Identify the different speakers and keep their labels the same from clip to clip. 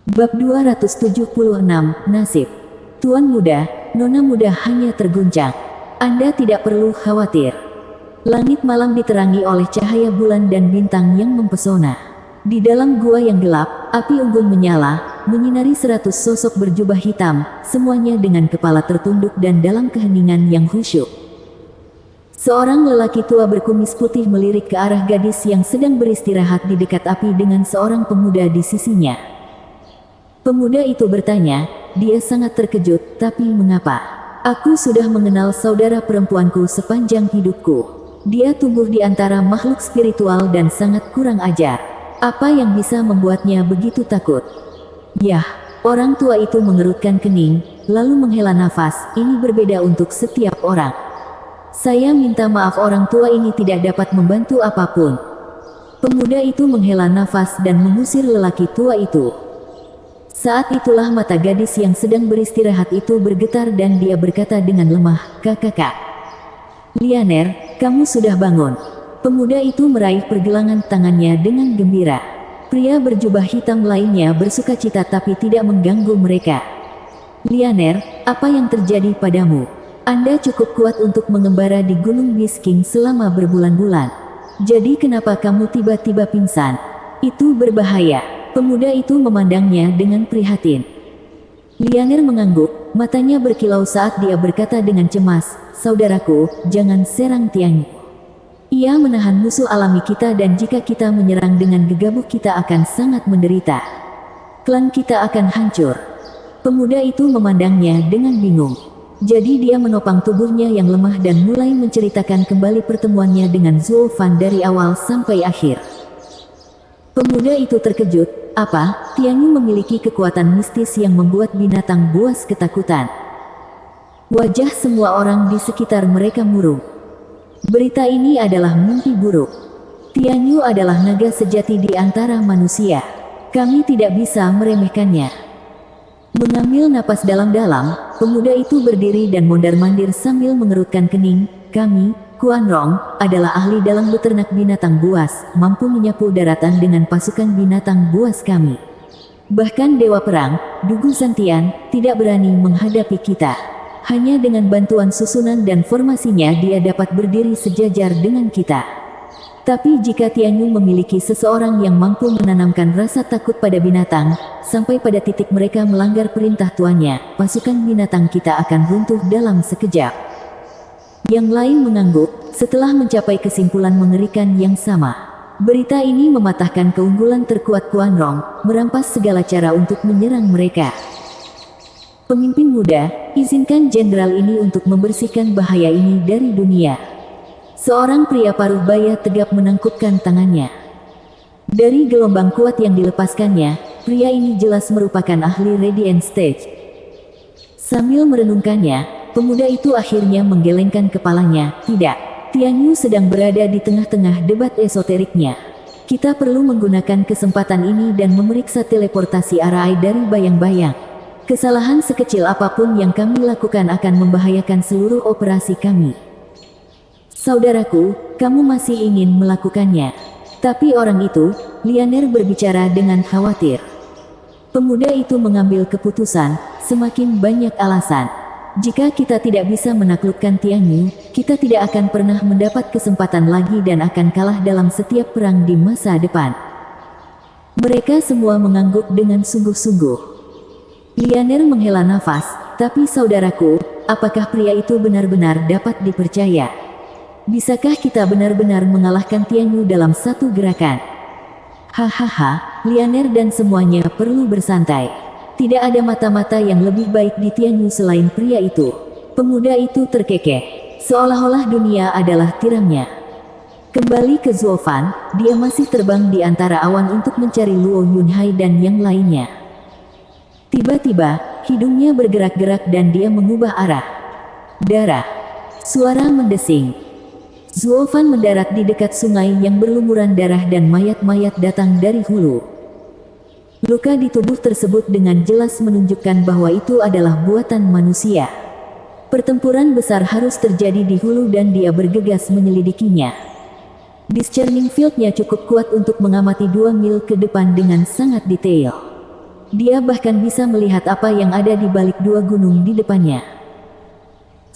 Speaker 1: Bab 276, Nasib. Tuan muda, nona muda hanya terguncang. Anda tidak perlu khawatir. Langit malam diterangi oleh cahaya bulan dan bintang yang mempesona. Di dalam gua yang gelap, api unggun menyala, menyinari 100 sosok berjubah hitam, semuanya dengan kepala tertunduk dan dalam keheningan yang khusyuk. Seorang lelaki tua berkumis putih melirik ke arah gadis yang sedang beristirahat di dekat api dengan seorang pemuda di sisinya. Pemuda itu bertanya, dia sangat terkejut, tapi mengapa? Aku sudah mengenal saudara perempuanku sepanjang hidupku. Dia tumbuh di antara makhluk spiritual dan sangat kurang ajar. Apa yang bisa membuatnya begitu takut? Yah, orang tua itu mengerutkan kening, lalu menghela nafas. Ini berbeda untuk setiap orang. Saya minta maaf, orang tua ini tidak dapat membantu apapun. Pemuda itu menghela nafas dan mengusir lelaki tua itu. Saat itulah mata gadis yang sedang beristirahat itu bergetar dan dia berkata dengan lemah, "Kakak. Lianer, kamu sudah bangun." Pemuda itu meraih pergelangan tangannya dengan gembira. Pria berjubah hitam lainnya bersukacita tapi tidak mengganggu mereka. "Lianer, apa yang terjadi padamu? Anda cukup kuat untuk mengembara di Gunung Bisking selama berbulan-bulan. Jadi kenapa kamu tiba-tiba pingsan? Itu berbahaya." Pemuda itu memandangnya dengan prihatin. Lianer mengangguk, matanya berkilau saat dia berkata dengan cemas, "Saudaraku, jangan serang Tianyu. Ia menahan musuh alami kita dan jika kita menyerang dengan gegabah kita akan sangat menderita. Klan kita akan hancur." Pemuda itu memandangnya dengan bingung. Jadi dia menopang tubuhnya yang lemah dan mulai menceritakan kembali pertemuannya dengan Zuo Fan dari awal sampai akhir. Pemuda itu terkejut. "Apa? Tianyu memiliki kekuatan mistis yang membuat binatang buas ketakutan." Wajah semua orang di sekitar mereka murung. Berita ini adalah mimpi buruk. Tianyu adalah naga sejati di antara manusia. Kami tidak bisa meremehkannya. Mengambil napas dalam-dalam, pemuda itu berdiri dan mondar-mandir sambil mengerutkan kening. "Kami, Kuan Rong, adalah ahli dalam beternak binatang buas, mampu menyapu daratan dengan pasukan binatang buas kami. Bahkan Dewa Perang, Dugu Santian, tidak berani menghadapi kita. Hanya dengan bantuan susunan dan formasinya dia dapat berdiri sejajar dengan kita. Tapi jika Tianyu memiliki seseorang yang mampu menanamkan rasa takut pada binatang, sampai pada titik mereka melanggar perintah tuannya, pasukan binatang kita akan runtuh dalam sekejap." Yang lain mengangguk, setelah mencapai kesimpulan mengerikan yang sama. Berita ini mematahkan keunggulan terkuat Kuan Rong, merampas segala cara untuk menyerang mereka. "Pemimpin muda, izinkan jenderal ini untuk membersihkan bahaya ini dari dunia." Seorang pria paruh baya tegap menangkupkan tangannya. Dari gelombang kuat yang dilepaskannya, pria ini jelas merupakan ahli Radiant Stage. Sambil merenungkannya, pemuda itu akhirnya menggelengkan kepalanya. "Tidak, Tianyu sedang berada di tengah-tengah debat esoteriknya. Kita perlu menggunakan kesempatan ini dan memeriksa teleportasi arai dari bayang-bayang. Kesalahan sekecil apapun yang kami lakukan akan membahayakan seluruh operasi kami." "Saudaraku, kamu masih ingin melakukannya." Tapi orang itu, Lianer berbicara dengan khawatir. Pemuda itu mengambil keputusan, semakin banyak alasan. "Jika kita tidak bisa menaklukkan Tianyu, kita tidak akan pernah mendapat kesempatan lagi dan akan kalah dalam setiap perang di masa depan." Mereka semua mengangguk dengan sungguh-sungguh. Lianer menghela nafas, "Tapi saudaraku, apakah pria itu benar-benar dapat dipercaya? Bisakah kita benar-benar mengalahkan Tianyu dalam satu gerakan?" "Hahaha, Lianer dan semuanya perlu bersantai. Tidak ada mata-mata yang lebih baik di Tianyu selain pria itu." Pemuda itu terkekeh, seolah-olah dunia adalah tiramnya. Kembali ke Zuo Fan, dia masih terbang di antara awan untuk mencari Luo Yunhai dan yang lainnya. Tiba-tiba, hidungnya bergerak-gerak dan dia mengubah arah. Darah. Suara mendesing. Zuo Fan mendarat di dekat sungai yang berlumuran darah dan mayat-mayat datang dari hulu. Luka di tubuh tersebut dengan jelas menunjukkan bahwa itu adalah buatan manusia. Pertempuran besar harus terjadi di hulu dan dia bergegas menyelidikinya. Discerning field-nya cukup kuat untuk mengamati 2 mil ke depan dengan sangat detail. Dia bahkan bisa melihat apa yang ada di balik dua gunung di depannya.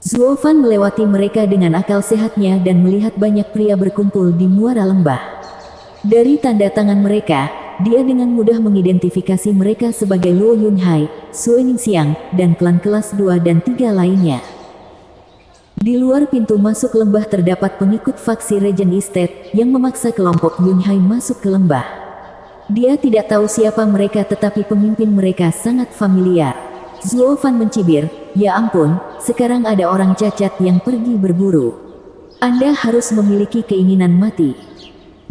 Speaker 1: Zuo Fan melewati mereka dengan akal sehatnya dan melihat banyak pria berkumpul di muara lembah. Dari tanda tangan mereka, dia dengan mudah mengidentifikasi mereka sebagai Luo Yunhai, Sue Ningxiang, dan klan kelas 2 dan 3 lainnya. Di luar pintu masuk lembah terdapat pengikut faksi Regent Estate yang memaksa kelompok Yunhai masuk ke lembah. Dia tidak tahu siapa mereka tetapi pemimpin mereka sangat familiar. Zuo Fan mencibir, "Ya ampun, sekarang ada orang cacat yang pergi berburu. Anda harus memiliki keinginan mati."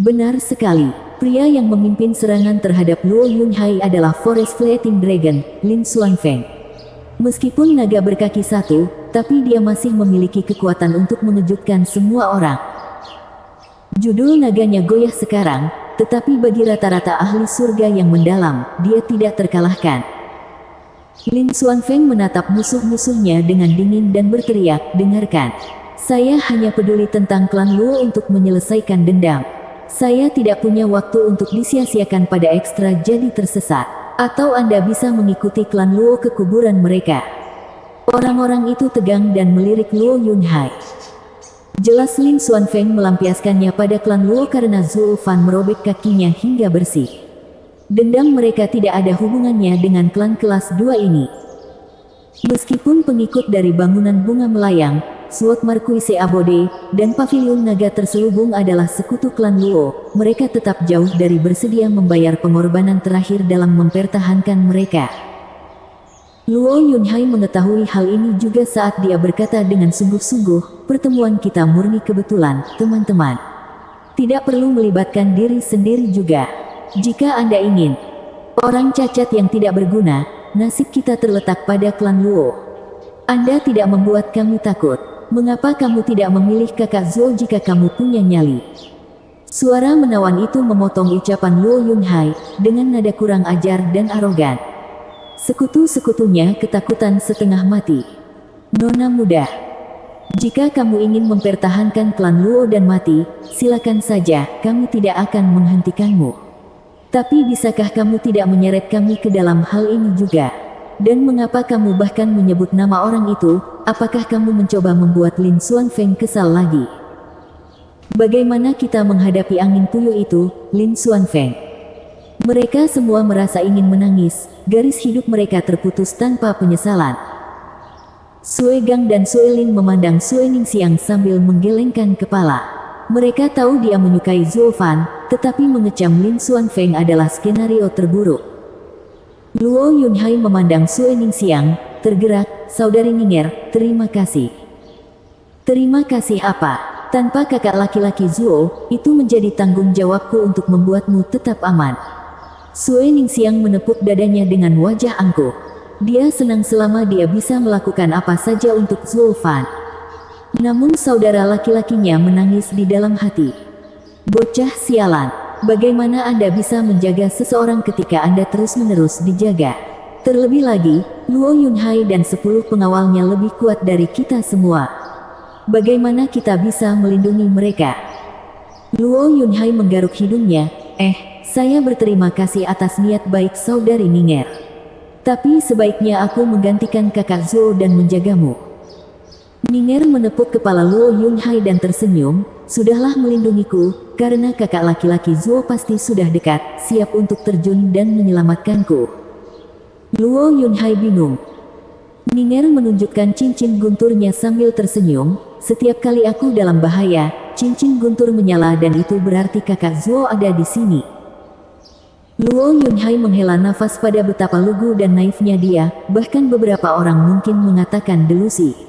Speaker 1: Benar sekali, pria yang memimpin serangan terhadap Luo Yunhai adalah Forest Fleeting Dragon, Lin Xuanfeng. Meskipun naga berkaki satu, tapi dia masih memiliki kekuatan untuk mengejutkan semua orang. Judul naganya goyah sekarang, tetapi bagi rata-rata ahli surga yang mendalam, dia tidak terkalahkan. Lin Xuanfeng menatap musuh-musuhnya dengan dingin dan berteriak, "Dengarkan. Saya hanya peduli tentang klan Luo untuk menyelesaikan dendam. Saya tidak punya waktu untuk disia-siakan pada ekstra jadi tersesat. Atau Anda bisa mengikuti klan Luo ke kuburan mereka." Orang-orang itu tegang dan melirik Luo Yunhai. Jelas Lin Xuanfeng melampiaskannya pada klan Luo karena Zuo Fan merobek kakinya hingga bersih. Dendam mereka tidak ada hubungannya dengan klan kelas 2 ini. Meskipun pengikut dari bangunan bunga melayang, Sword Marquise Abode, dan Pavilion Naga terselubung adalah sekutu klan Luo, mereka tetap jauh dari bersedia membayar pengorbanan terakhir dalam mempertahankan mereka. Luo Yunhai mengetahui hal ini juga saat dia berkata dengan sungguh-sungguh, "Pertemuan kita murni kebetulan, teman-teman. Tidak perlu melibatkan diri sendiri juga. Jika Anda ingin orang cacat yang tidak berguna, nasib kita terletak pada klan Luo. Anda tidak membuat kami takut. Mengapa kamu tidak memilih kakak Zuo jika kamu punya nyali?" Suara menawan itu memotong ucapan Luo Yunhai dengan nada kurang ajar dan arogan. Sekutu-sekutunya ketakutan setengah mati. "Nona muda, jika kamu ingin mempertahankan klan Luo dan mati, silakan saja, kami tidak akan menghentikanmu. Tapi bisakah kamu tidak menyeret kami ke dalam hal ini juga? Dan mengapa kamu bahkan menyebut nama orang itu? Apakah kamu mencoba membuat Lin Xuanfeng kesal lagi? Bagaimana kita menghadapi angin puyuh itu, Lin Xuanfeng?" Mereka semua merasa ingin menangis, garis hidup mereka terputus tanpa penyesalan. Sue Gang dan Sue Lin memandang Sue Ningxiang sambil menggelengkan kepala. Mereka tahu dia menyukai Zuo Fan, tetapi mengecam Lin Xuanfeng adalah skenario terburuk. Luo Yunhai memandang Sue Ningxiang, tergerak, "Saudari Ninger, terima kasih." "Terima kasih apa? Tanpa kakak laki-laki Zuo, itu menjadi tanggung jawabku untuk membuatmu tetap aman." Sue Ningxiang menepuk dadanya dengan wajah angkuh. Dia senang selama dia bisa melakukan apa saja untuk Zuo Fan. Namun saudara laki-lakinya menangis di dalam hati. "Bocah sialan, bagaimana Anda bisa menjaga seseorang ketika Anda terus-menerus dijaga? Terlebih lagi, Luo Yunhai dan 10 pengawalnya lebih kuat dari kita semua. Bagaimana kita bisa melindungi mereka?" Luo Yunhai menggaruk hidungnya, saya berterima kasih atas niat baik saudari Ninger. Tapi sebaiknya aku menggantikan kakak Zuo dan menjagamu." Ninger menepuk kepala Luo Yunhai dan tersenyum, "Sudahlah melindungiku, karena kakak laki-laki Zuo pasti sudah dekat, siap untuk terjun dan menyelamatkanku." Luo Yunhai bingung. Ninger menunjukkan cincin gunturnya sambil tersenyum, "Setiap kali aku dalam bahaya, cincin guntur menyala dan itu berarti kakak Zuo ada di sini." Luo Yunhai menghela nafas pada betapa lugu dan naifnya dia, bahkan beberapa orang mungkin mengatakan delusi.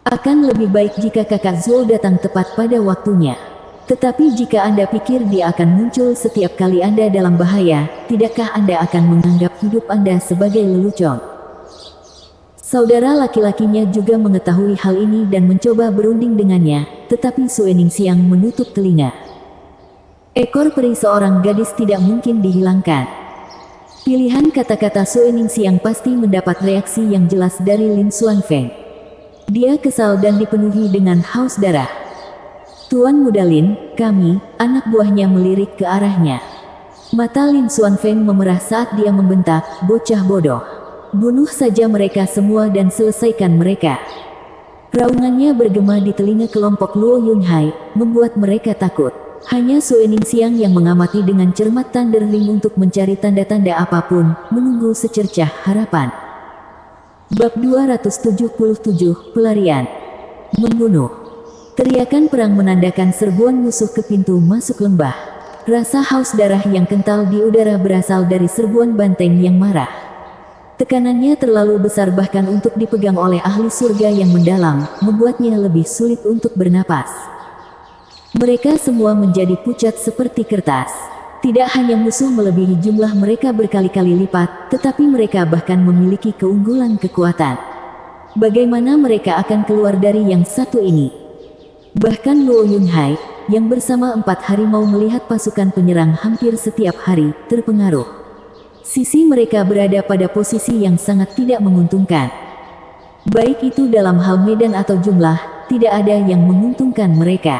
Speaker 1: Akan lebih baik jika kakak Zuo datang tepat pada waktunya. Tetapi jika Anda pikir dia akan muncul setiap kali Anda dalam bahaya, tidakkah Anda akan menganggap hidup Anda sebagai lelucon? Saudara laki-lakinya juga mengetahui hal ini dan mencoba berunding dengannya, tetapi Sue Ningxiang menutup telinga. Ekor peri seorang gadis tidak mungkin dihilangkan. Pilihan kata-kata Sue Ningxiang pasti mendapat reaksi yang jelas dari Lin Xuanfeng. Dia kesal dan dipenuhi dengan haus darah. "Tuan Muda Lin, kami, anak buahnya melirik ke arahnya. Mata Lin Xuanfeng memerah saat dia membentak, bocah bodoh. Bunuh saja mereka semua dan selesaikan mereka. Raungannya bergema di telinga kelompok Luo Yunhai, membuat mereka takut. Hanya Sue Ningsiang yang mengamati dengan cermat Thunder Ring untuk mencari tanda-tanda apapun, menunggu secercah harapan. Bab 277, Pelarian. Membunuh. Teriakan perang menandakan serbuan musuh ke pintu masuk lembah. Rasa haus darah yang kental di udara berasal dari serbuan banteng yang marah. Tekanannya terlalu besar bahkan untuk dipegang oleh ahli surga yang mendalam, membuatnya lebih sulit untuk bernapas. Mereka semua menjadi pucat seperti kertas. Tidak hanya musuh melebihi jumlah mereka berkali-kali lipat, tetapi mereka bahkan memiliki keunggulan kekuatan. Bagaimana mereka akan keluar dari yang satu ini? Bahkan Luo Yunhai, yang bersama 4 harimau melihat pasukan penyerang hampir setiap hari, terpengaruh. Sisi mereka berada pada posisi yang sangat tidak menguntungkan. Baik itu dalam hal medan atau jumlah, tidak ada yang menguntungkan mereka.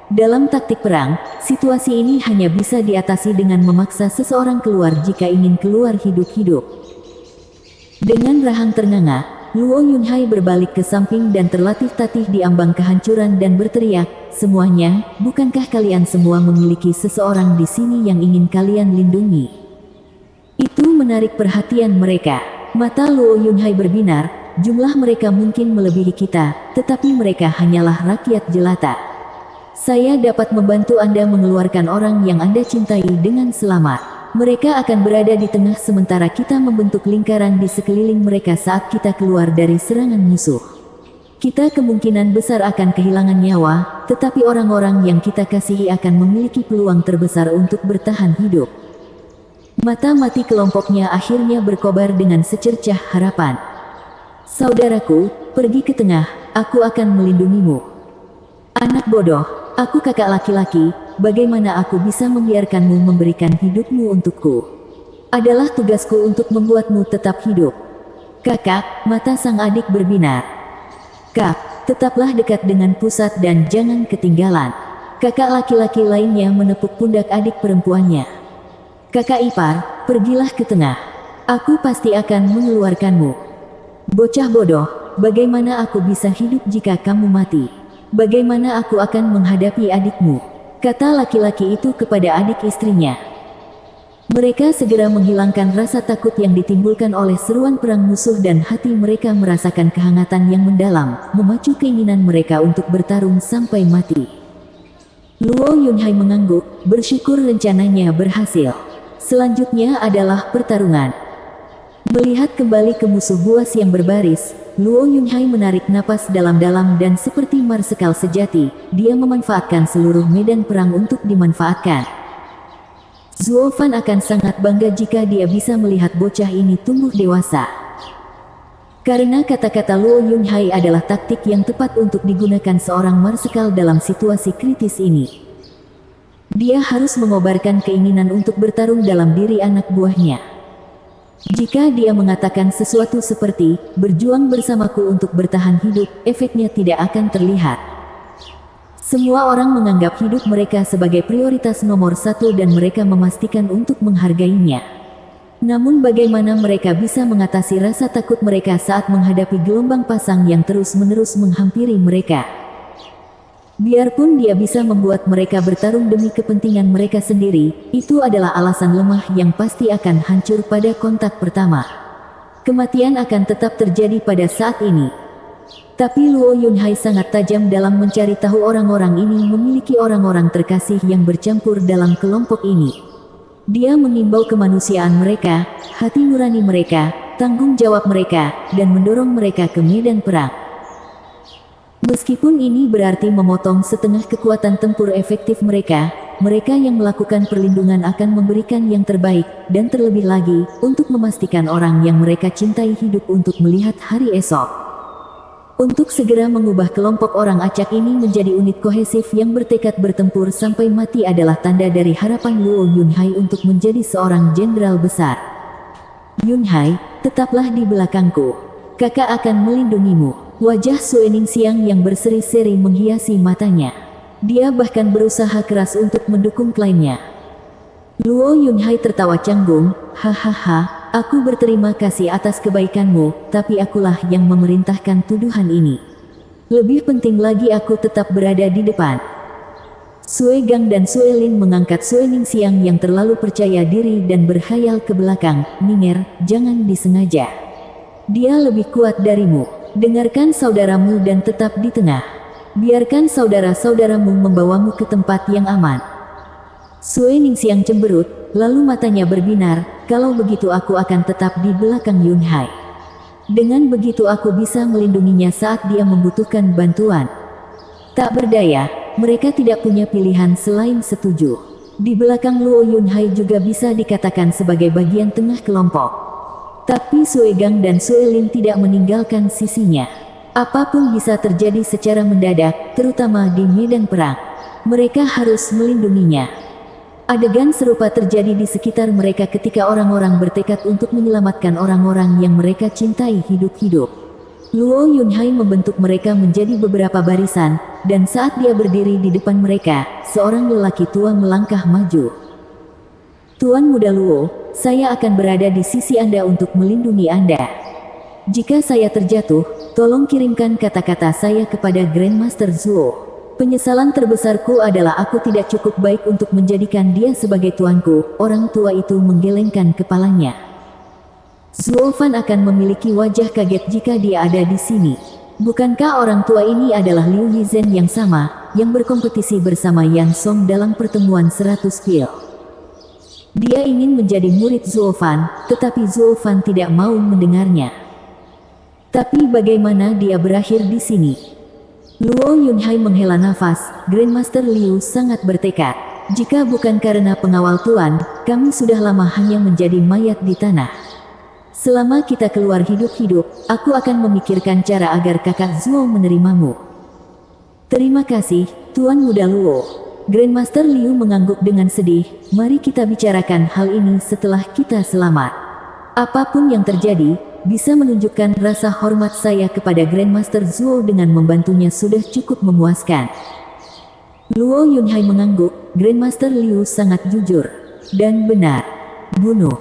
Speaker 1: Dalam taktik perang, situasi ini hanya bisa diatasi dengan memaksa seseorang keluar jika ingin keluar hidup-hidup. Dengan rahang ternganga, Luo Yunhai berbalik ke samping dan terlatih-tatih di ambang kehancuran dan berteriak, "Semuanya, bukankah kalian semua memiliki seseorang di sini yang ingin kalian lindungi?" Itu menarik perhatian mereka. Mata Luo Yunhai berbinar, jumlah mereka mungkin melebihi kita, tetapi mereka hanyalah rakyat jelata. Saya dapat membantu Anda mengeluarkan orang yang Anda cintai dengan selamat. Mereka akan berada di tengah sementara kita membentuk lingkaran di sekeliling mereka saat kita keluar dari serangan musuh. Kita kemungkinan besar akan kehilangan nyawa, tetapi orang-orang yang kita kasihi akan memiliki peluang terbesar untuk bertahan hidup. Mata mati kelompoknya akhirnya berkobar dengan secercah harapan. "Saudaraku, pergi ke tengah, aku akan melindungimu." "Anak bodoh, aku kakak laki-laki, bagaimana aku bisa membiarkanmu memberikan hidupmu untukku? Adalah tugasku untuk membuatmu tetap hidup." "Kakak," mata sang adik berbinar. "Kak, tetaplah dekat dengan pusat dan jangan ketinggalan." Kakak laki-laki lainnya menepuk pundak adik perempuannya. "Kakak ipar, pergilah ke tengah. Aku pasti akan mengeluarkanmu." "Bocah bodoh, bagaimana aku bisa hidup jika kamu mati? Bagaimana aku akan menghadapi adikmu?" kata laki-laki itu kepada adik istrinya. Mereka segera menghilangkan rasa takut yang ditimbulkan oleh seruan perang musuh dan hati mereka merasakan kehangatan yang mendalam, memacu keinginan mereka untuk bertarung sampai mati. Luo Yunhai mengangguk, bersyukur rencananya berhasil. Selanjutnya adalah pertarungan. Melihat kembali ke musuh buas yang berbaris, Luo Yunhai menarik napas dalam-dalam dan seperti marsekal sejati, dia memanfaatkan seluruh medan perang untuk dimanfaatkan. Zuo Fan akan sangat bangga jika dia bisa melihat bocah ini tumbuh dewasa. Karena kata-kata Luo Yunhai adalah taktik yang tepat untuk digunakan seorang marsekal dalam situasi kritis ini. Dia harus mengobarkan keinginan untuk bertarung dalam diri anak buahnya. Jika dia mengatakan sesuatu seperti, "Berjuang bersamaku untuk bertahan hidup," efeknya tidak akan terlihat. Semua orang menganggap hidup mereka sebagai prioritas nomor satu dan mereka memastikan untuk menghargainya. Namun bagaimana mereka bisa mengatasi rasa takut mereka saat menghadapi gelombang pasang yang terus-menerus menghampiri mereka? Biarpun dia bisa membuat mereka bertarung demi kepentingan mereka sendiri, itu adalah alasan lemah yang pasti akan hancur pada kontak pertama. Kematian akan tetap terjadi pada saat ini. Tapi Luo Yunhai sangat tajam dalam mencari tahu orang-orang ini memiliki orang-orang terkasih yang bercampur dalam kelompok ini. Dia mengimbau kemanusiaan mereka, hati nurani mereka, tanggung jawab mereka, dan mendorong mereka ke medan perang. Meskipun ini berarti memotong setengah kekuatan tempur efektif mereka, mereka yang melakukan perlindungan akan memberikan yang terbaik, dan terlebih lagi, untuk memastikan orang yang mereka cintai hidup untuk melihat hari esok. Untuk segera mengubah kelompok orang acak ini menjadi unit kohesif yang bertekad bertempur sampai mati adalah tanda dari harapan Luo Yunhai untuk menjadi seorang jenderal besar. "Yunhai, tetaplah di belakangku. Kakak akan melindungimu." Wajah Sue Ningsiang yang berseri-seri menghiasi matanya. Dia bahkan berusaha keras untuk mendukung kliennya. Luo Yunhai tertawa canggung, hahaha, aku berterima kasih atas kebaikanmu, tapi akulah yang memerintahkan tuduhan ini. Lebih penting lagi aku tetap berada di depan. Sue Gang dan Sue Lin mengangkat Sue Ningxiang yang terlalu percaya diri dan berkhayal ke belakang. Ning'er, jangan disengaja. Dia lebih kuat darimu. Dengarkan saudaramu dan tetap di tengah. Biarkan saudara-saudaramu membawamu ke tempat yang aman. Sue Ningxiang cemberut, lalu matanya berbinar, kalau begitu aku akan tetap di belakang Yunhai. Dengan begitu aku bisa melindunginya saat dia membutuhkan bantuan. Tak berdaya, mereka tidak punya pilihan selain setuju. Di belakang Luo Yunhai juga bisa dikatakan sebagai bagian tengah kelompok. Tapi Sue Gang dan Sue Lin tidak meninggalkan sisinya. Apapun bisa terjadi secara mendadak, terutama di medan perang. Mereka harus melindunginya. Adegan serupa terjadi di sekitar mereka ketika orang-orang bertekad untuk menyelamatkan orang-orang yang mereka cintai hidup-hidup. Luo Yunhai membentuk mereka menjadi beberapa barisan, dan saat dia berdiri di depan mereka, seorang lelaki tua melangkah maju. Tuan Muda Luo, saya akan berada di sisi Anda untuk melindungi Anda. Jika saya terjatuh, tolong kirimkan kata-kata saya kepada Grandmaster Zuo. Penyesalan terbesarku adalah aku tidak cukup baik untuk menjadikan dia sebagai tuanku. Orang tua itu menggelengkan kepalanya. Zuo Fan akan memiliki wajah kaget jika dia ada di sini. Bukankah orang tua ini adalah Liu Yizhen yang sama, yang berkompetisi bersama Yan Song dalam pertemuan 100 pil? Dia ingin menjadi murid Zuo Fan, tetapi Zuo Fan tidak mau mendengarnya. Tapi bagaimana dia berakhir di sini? Luo Yunhai menghela nafas. Grandmaster Liu sangat bertekad. Jika bukan karena pengawal tuan, kami sudah lama hanya menjadi mayat di tanah. Selama kita keluar hidup-hidup, aku akan memikirkan cara agar kakak Zuo menerimamu. Terima kasih, Tuan Muda Luo. Grandmaster Liu mengangguk dengan sedih. Mari kita bicarakan hal ini setelah kita selamat. Apapun yang terjadi, bisa menunjukkan rasa hormat saya kepada Grandmaster Zuo dengan membantunya sudah cukup memuaskan. Luo Yunhai mengangguk. Grandmaster Liu sangat jujur dan benar. Bunuh.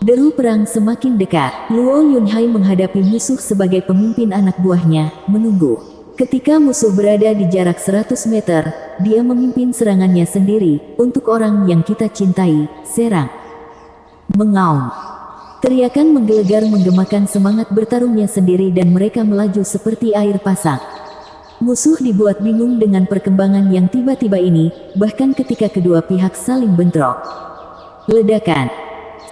Speaker 1: Deru perang semakin dekat. Luo Yunhai menghadapi musuh sebagai pemimpin anak buahnya, menunggu. Ketika musuh berada di jarak 100 meter, dia memimpin serangannya sendiri. Untuk orang yang kita cintai, serang. Mengaum. Teriakan menggelegar menggemakan semangat bertarungnya sendiri dan mereka melaju seperti air pasang. Musuh dibuat bingung dengan perkembangan yang tiba-tiba ini, bahkan ketika kedua pihak saling bentrok. Ledakan.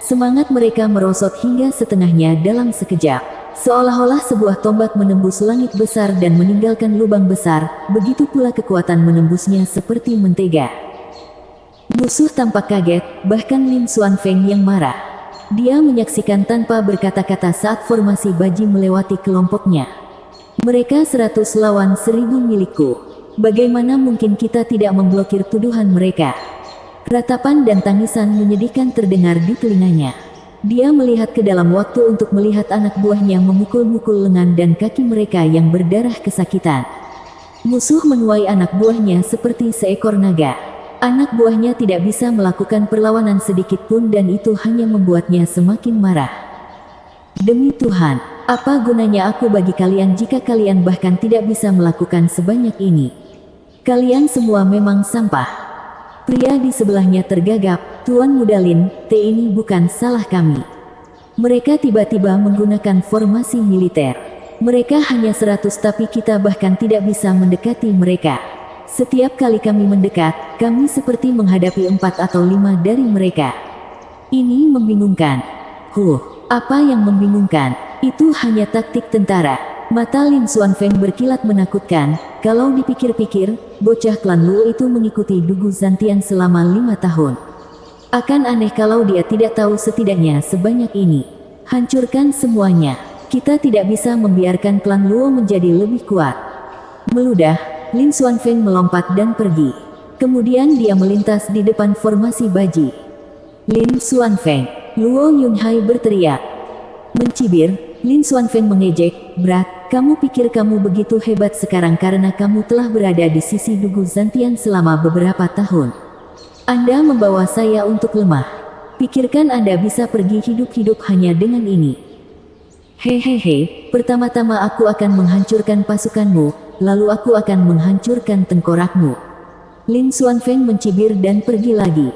Speaker 1: Semangat mereka merosot hingga setengahnya dalam sekejap. Seolah-olah sebuah tombak menembus langit besar dan meninggalkan lubang besar, begitu pula kekuatan menembusnya seperti mentega. Musuh tampak kaget, bahkan Lin Xuanfeng yang marah. Dia menyaksikan tanpa berkata-kata saat formasi Baji melewati kelompoknya. Mereka 100 lawan 1000 milikku. Bagaimana mungkin kita tidak memblokir tuduhan mereka? Ratapan dan tangisan menyedihkan terdengar di telinganya. Dia melihat ke dalam waktu untuk melihat anak buahnya memukul-mukul lengan dan kaki mereka yang berdarah kesakitan. Musuh menuai anak buahnya seperti seekor naga. Anak buahnya tidak bisa melakukan perlawanan sedikit pun dan itu hanya membuatnya semakin marah. Demi Tuhan, apa gunanya aku bagi kalian jika kalian bahkan tidak bisa melakukan sebanyak ini? Kalian semua memang sampah. Pria di sebelahnya tergagap. Tuan Muda Lin, ini bukan salah kami. Mereka tiba-tiba menggunakan formasi militer. Mereka hanya 100 tapi kita bahkan tidak bisa mendekati mereka. Setiap kali kami mendekat, kami seperti menghadapi 4 atau 5 dari mereka. Ini membingungkan. Apa yang membingungkan? Itu hanya taktik tentara. Mata Lin Xuanfeng berkilat menakutkan. Kalau dipikir-pikir, bocah klan Luo itu mengikuti Dugu Zantian selama 5 tahun. Akan aneh kalau dia tidak tahu setidaknya sebanyak ini. Hancurkan semuanya. Kita tidak bisa membiarkan klan Luo menjadi lebih kuat. Meludah. Lin Xuanfeng melompat dan pergi. Kemudian dia melintas di depan formasi Baji. Lin Xuanfeng, Luo Yunhai berteriak. Mencibir, Lin Xuanfeng mengejek, "Brat, kamu pikir kamu begitu hebat sekarang karena kamu telah berada di sisi Dugu Zantian selama beberapa tahun. Anda membawa saya untuk lemah. Pikirkan Anda bisa pergi hidup-hidup hanya dengan ini. Hehehe, pertama-tama aku akan menghancurkan pasukanmu, lalu aku akan menghancurkan tengkorakmu. Lin Xuanfeng mencibir dan pergi lagi.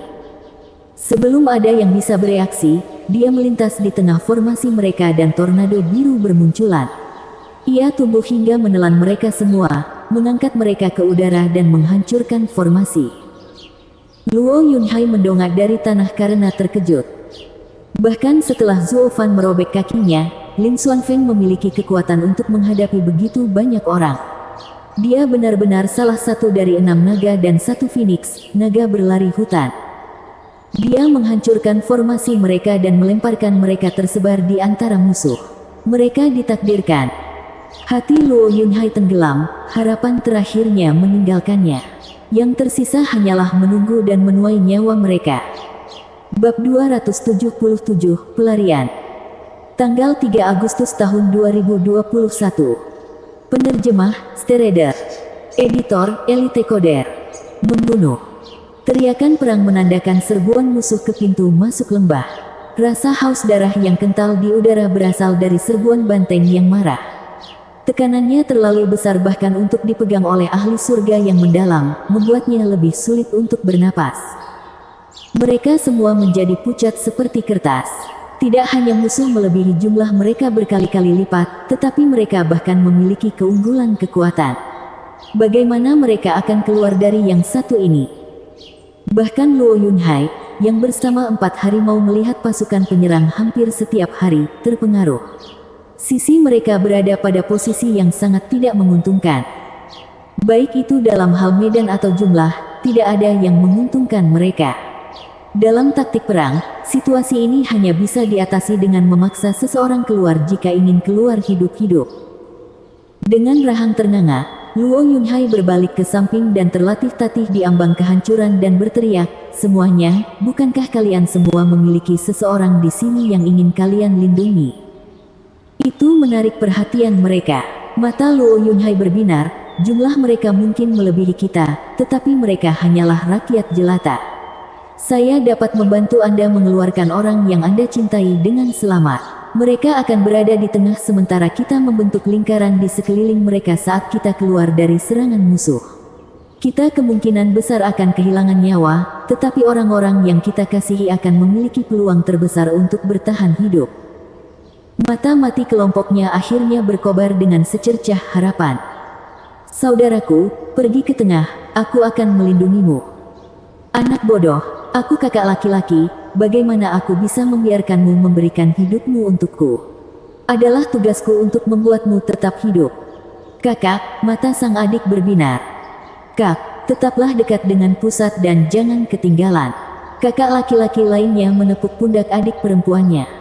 Speaker 1: Sebelum ada yang bisa bereaksi, dia melintas di tengah formasi mereka dan tornado biru bermunculan. Ia tumbuh hingga menelan mereka semua, mengangkat mereka ke udara dan menghancurkan formasi. Luo Yunhai mendongak dari tanah karena terkejut. Bahkan setelah Zuo Fan merobek kakinya, Lin Xuanfeng memiliki kekuatan untuk menghadapi begitu banyak orang. Dia benar-benar salah satu dari 6 naga dan 1 phoenix, naga berlari hutan. Dia menghancurkan formasi mereka dan melemparkan mereka tersebar di antara musuh. Mereka ditakdirkan. Hati Luo Yunhai tenggelam, harapan terakhirnya meninggalkannya. Yang tersisa hanyalah menunggu dan menuai nyawa mereka. Bab 277, Pelarian. Tanggal 3 Agustus tahun 2021. Penerjemah, Stereder. Editor, Elite Coder. Membunuh. Teriakan perang menandakan serbuan musuh ke pintu masuk lembah. Rasa haus darah yang kental di udara berasal dari serbuan banteng yang marah. Tekanannya terlalu besar bahkan untuk dipegang oleh ahli surga yang mendalam, membuatnya lebih sulit untuk bernapas. Mereka semua menjadi pucat seperti kertas. Tidak hanya musuh melebihi jumlah mereka berkali-kali lipat, tetapi mereka bahkan memiliki keunggulan kekuatan. Bagaimana mereka akan keluar dari yang satu ini? Bahkan Luo Yunhai, yang bersama 4 harimau melihat pasukan penyerang hampir setiap hari, terpengaruh. Sisi mereka berada pada posisi yang sangat tidak menguntungkan. Baik itu dalam hal medan atau jumlah, tidak ada yang menguntungkan mereka. Dalam taktik perang, situasi ini hanya bisa diatasi dengan memaksa seseorang keluar jika ingin keluar hidup-hidup. Dengan rahang ternganga, Luo Yunhai berbalik ke samping dan terlatih-tatih di ambang kehancuran dan berteriak, "Semuanya, bukankah kalian semua memiliki seseorang di sini yang ingin kalian lindungi?" Itu menarik perhatian mereka. Mata Luo Yunhai berbinar, jumlah mereka mungkin melebihi kita, tetapi mereka hanyalah rakyat jelata. Saya dapat membantu Anda mengeluarkan orang yang Anda cintai dengan selamat. Mereka akan berada di tengah sementara kita membentuk lingkaran di sekeliling mereka saat kita keluar dari serangan musuh. Kita kemungkinan besar akan kehilangan nyawa, tetapi orang-orang yang kita kasihi akan memiliki peluang terbesar untuk bertahan hidup. Mata mati kelompoknya akhirnya berkobar dengan secercah harapan. Saudaraku, pergi ke tengah, aku akan melindungimu. Anak bodoh, aku kakak laki-laki. Bagaimana aku bisa membiarkanmu memberikan hidupmu untukku? Adalah tugasku untuk membuatmu tetap hidup. Kakak, mata sang adik berbinar. Kak, tetaplah dekat dengan pusat dan jangan ketinggalan. Kakak laki-laki lainnya menepuk pundak adik perempuannya.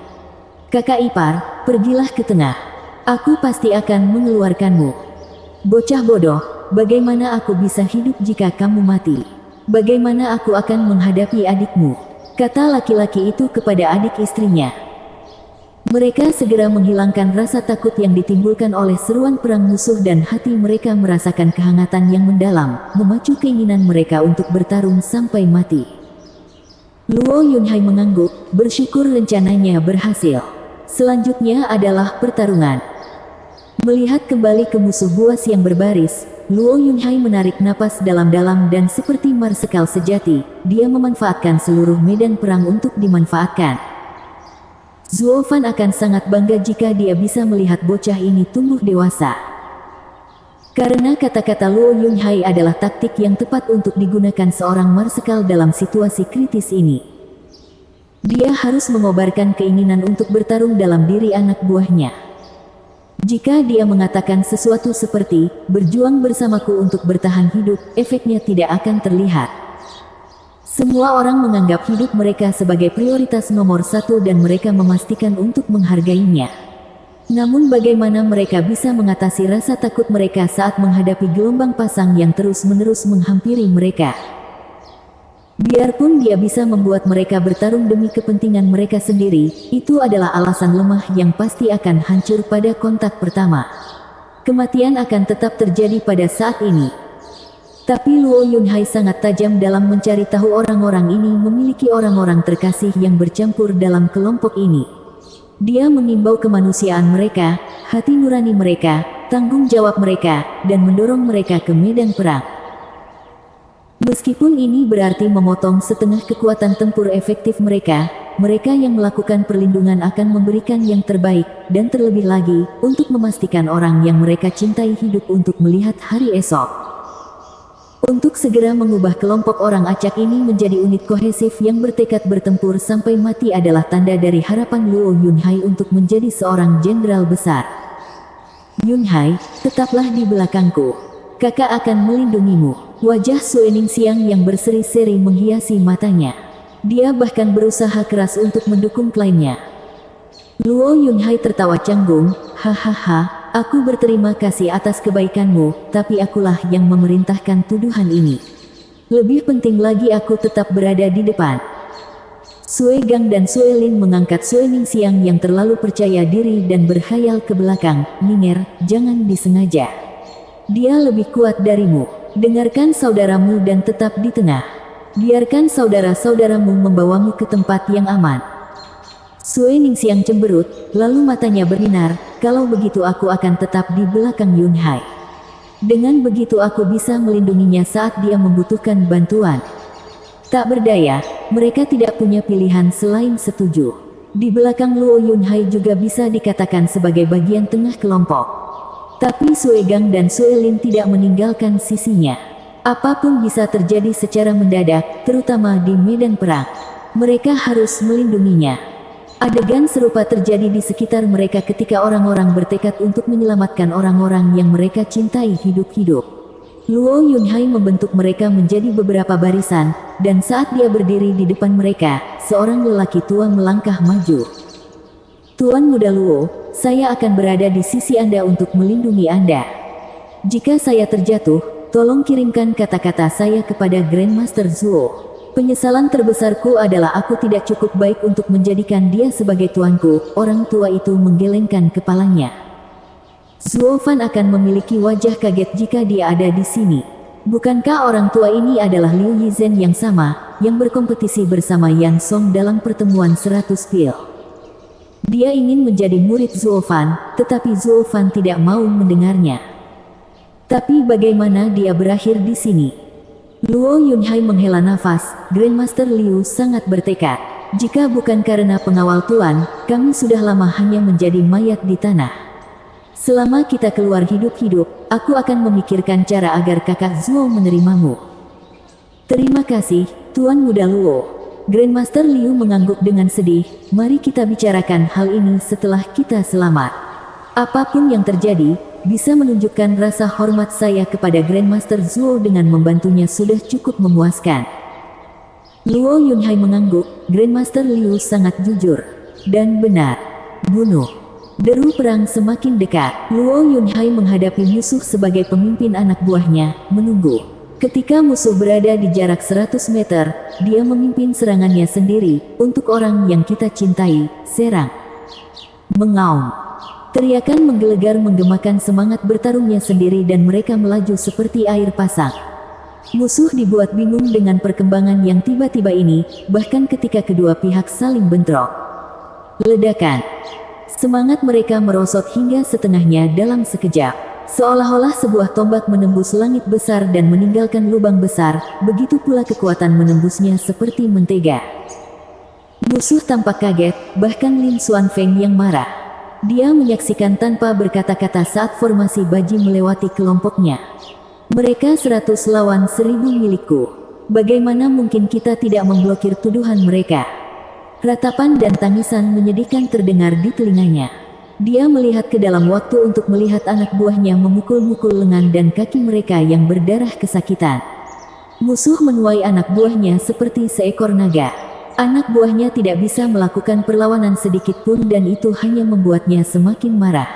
Speaker 1: Kakak ipar, pergilah ke tengah. Aku pasti akan mengeluarkanmu. Bocah bodoh, bagaimana aku bisa hidup jika kamu mati? Bagaimana aku akan menghadapi adikmu? Kata laki-laki itu kepada adik istrinya. Mereka segera menghilangkan rasa takut yang ditimbulkan oleh seruan perang musuh dan hati mereka merasakan kehangatan yang mendalam, memacu keinginan mereka untuk bertarung sampai mati. Luo Yunhai mengangguk, bersyukur rencananya berhasil. Selanjutnya adalah pertarungan. Melihat kembali ke musuh buas yang berbaris, Luo Yunhai menarik napas dalam-dalam dan seperti marsekal sejati, dia memanfaatkan seluruh medan perang untuk dimanfaatkan. Zuo Fan akan sangat bangga jika dia bisa melihat bocah ini tumbuh dewasa. Karena kata-kata Luo Yunhai adalah taktik yang tepat untuk digunakan seorang marsekal dalam situasi kritis ini. Dia harus mengobarkan keinginan untuk bertarung dalam diri anak buahnya. Jika dia mengatakan sesuatu seperti, "Berjuang bersamaku untuk bertahan hidup," efeknya tidak akan terlihat. Semua orang menganggap hidup mereka sebagai prioritas nomor 1 dan mereka memastikan untuk menghargainya. Namun bagaimana mereka bisa mengatasi rasa takut mereka saat menghadapi gelombang pasang yang terus-menerus menghampiri mereka? Biarpun dia bisa membuat mereka bertarung demi kepentingan mereka sendiri, itu adalah alasan lemah yang pasti akan hancur pada kontak pertama. Kematian akan tetap terjadi pada saat ini. Tapi Luo Yunhai sangat tajam dalam mencari tahu orang-orang ini memiliki orang-orang terkasih yang bercampur dalam kelompok ini. Dia mengimbau kemanusiaan mereka, hati nurani mereka, tanggung jawab mereka, dan mendorong mereka ke medan perang. Meskipun ini berarti memotong setengah kekuatan tempur efektif mereka, mereka yang melakukan perlindungan akan memberikan yang terbaik, dan terlebih lagi, untuk memastikan orang yang mereka cintai hidup untuk melihat hari esok. Untuk segera mengubah kelompok orang acak ini menjadi unit kohesif yang bertekad bertempur sampai mati adalah tanda dari harapan Luo Yunhai untuk menjadi seorang jenderal besar. Yunhai, tetaplah di belakangku. Kakak akan melindungimu. Wajah Sue Ningsiang yang berseri-seri menghiasi matanya. Dia bahkan berusaha keras untuk mendukung kliennya. Luo Yunhai tertawa canggung, hahaha. Aku berterima kasih atas kebaikanmu, tapi akulah yang memerintahkan tuduhan ini. Lebih penting lagi aku tetap berada di depan. Sue Gang dan Sue Lin mengangkat Sue Ningsiang yang terlalu percaya diri dan berkhayal ke belakang. Ning'er, jangan disengaja. Dia lebih kuat darimu. Dengarkan saudaramu dan tetap di tengah. Biarkan saudara-saudaramu membawamu ke tempat yang aman. Sue Ningsiang cemberut, lalu matanya berbinar, kalau begitu aku akan tetap di belakang Yunhai. Dengan begitu aku bisa melindunginya saat dia membutuhkan bantuan. Tak berdaya, mereka tidak punya pilihan selain setuju. Di belakang Luo Yunhai juga bisa dikatakan sebagai bagian tengah kelompok. Tapi Sue Gang dan Sue Lin tidak meninggalkan sisinya. Apapun bisa terjadi secara mendadak, terutama di medan perang. Mereka harus melindunginya. Adegan serupa terjadi di sekitar mereka ketika orang-orang bertekad untuk menyelamatkan orang-orang yang mereka cintai hidup-hidup. Luo Yunhai membentuk mereka menjadi beberapa barisan, dan saat dia berdiri di depan mereka, seorang lelaki tua melangkah maju. Tuan Muda Luo, saya akan berada di sisi Anda untuk melindungi Anda. Jika saya terjatuh, tolong kirimkan kata-kata saya kepada Grandmaster Zuo. Penyesalan terbesarku adalah aku tidak cukup baik untuk menjadikan dia sebagai tuanku. Orang tua itu menggelengkan kepalanya. Zuo Fan akan memiliki wajah kaget jika dia ada di sini. Bukankah orang tua ini adalah Liu Yizhen yang sama, yang berkompetisi bersama Yan Song dalam pertemuan 100 pil? Dia ingin menjadi murid Zuo Fan, tetapi Zuo Fan tidak mau mendengarnya. Tapi bagaimana dia berakhir di sini? Luo Yunhai menghela nafas. Grandmaster Liu sangat bertekad. Jika bukan karena pengawal tuan, kami sudah lama hanya menjadi mayat di tanah. Selama kita keluar hidup-hidup, aku akan memikirkan cara agar kakak Zuo menerimamu. Terima kasih, Tuan Muda Luo. Grandmaster Liu mengangguk dengan sedih. Mari kita bicarakan hal ini setelah kita selamat. Apapun yang terjadi, bisa menunjukkan rasa hormat saya kepada Grandmaster Zuo dengan membantunya sudah cukup memuaskan. Luo Yunhai mengangguk. Grandmaster Liu sangat jujur dan benar. Bunuh. Deru perang semakin dekat. Luo Yunhai menghadapi musuh sebagai pemimpin anak buahnya, menunggu. Ketika musuh berada di jarak 100 meter, dia memimpin serangannya sendiri. Untuk orang yang kita cintai, serang. Mengaum. Teriakan menggelegar menggemakan semangat bertarungnya sendiri dan mereka melaju seperti air pasang. Musuh dibuat bingung dengan perkembangan yang tiba-tiba ini, bahkan ketika kedua pihak saling bentrok. Ledakan. Semangat mereka merosot hingga setengahnya dalam sekejap. Seolah-olah sebuah tombak menembus langit besar dan meninggalkan lubang besar, begitu pula kekuatan menembusnya seperti mentega. Musuh tampak kaget, bahkan Lin Xuanfeng yang marah. Dia menyaksikan tanpa berkata-kata saat formasi Baji melewati kelompoknya. Mereka 100 lawan 1000 milikku. Bagaimana mungkin kita tidak memblokir tuduhan mereka? Ratapan dan tangisan menyedihkan terdengar di telinganya. Dia melihat ke dalam waktu untuk melihat anak buahnya memukul-mukul lengan dan kaki mereka yang berdarah kesakitan. Musuh menuai anak buahnya seperti seekor naga. Anak buahnya tidak bisa melakukan perlawanan sedikit pun dan itu hanya membuatnya semakin marah.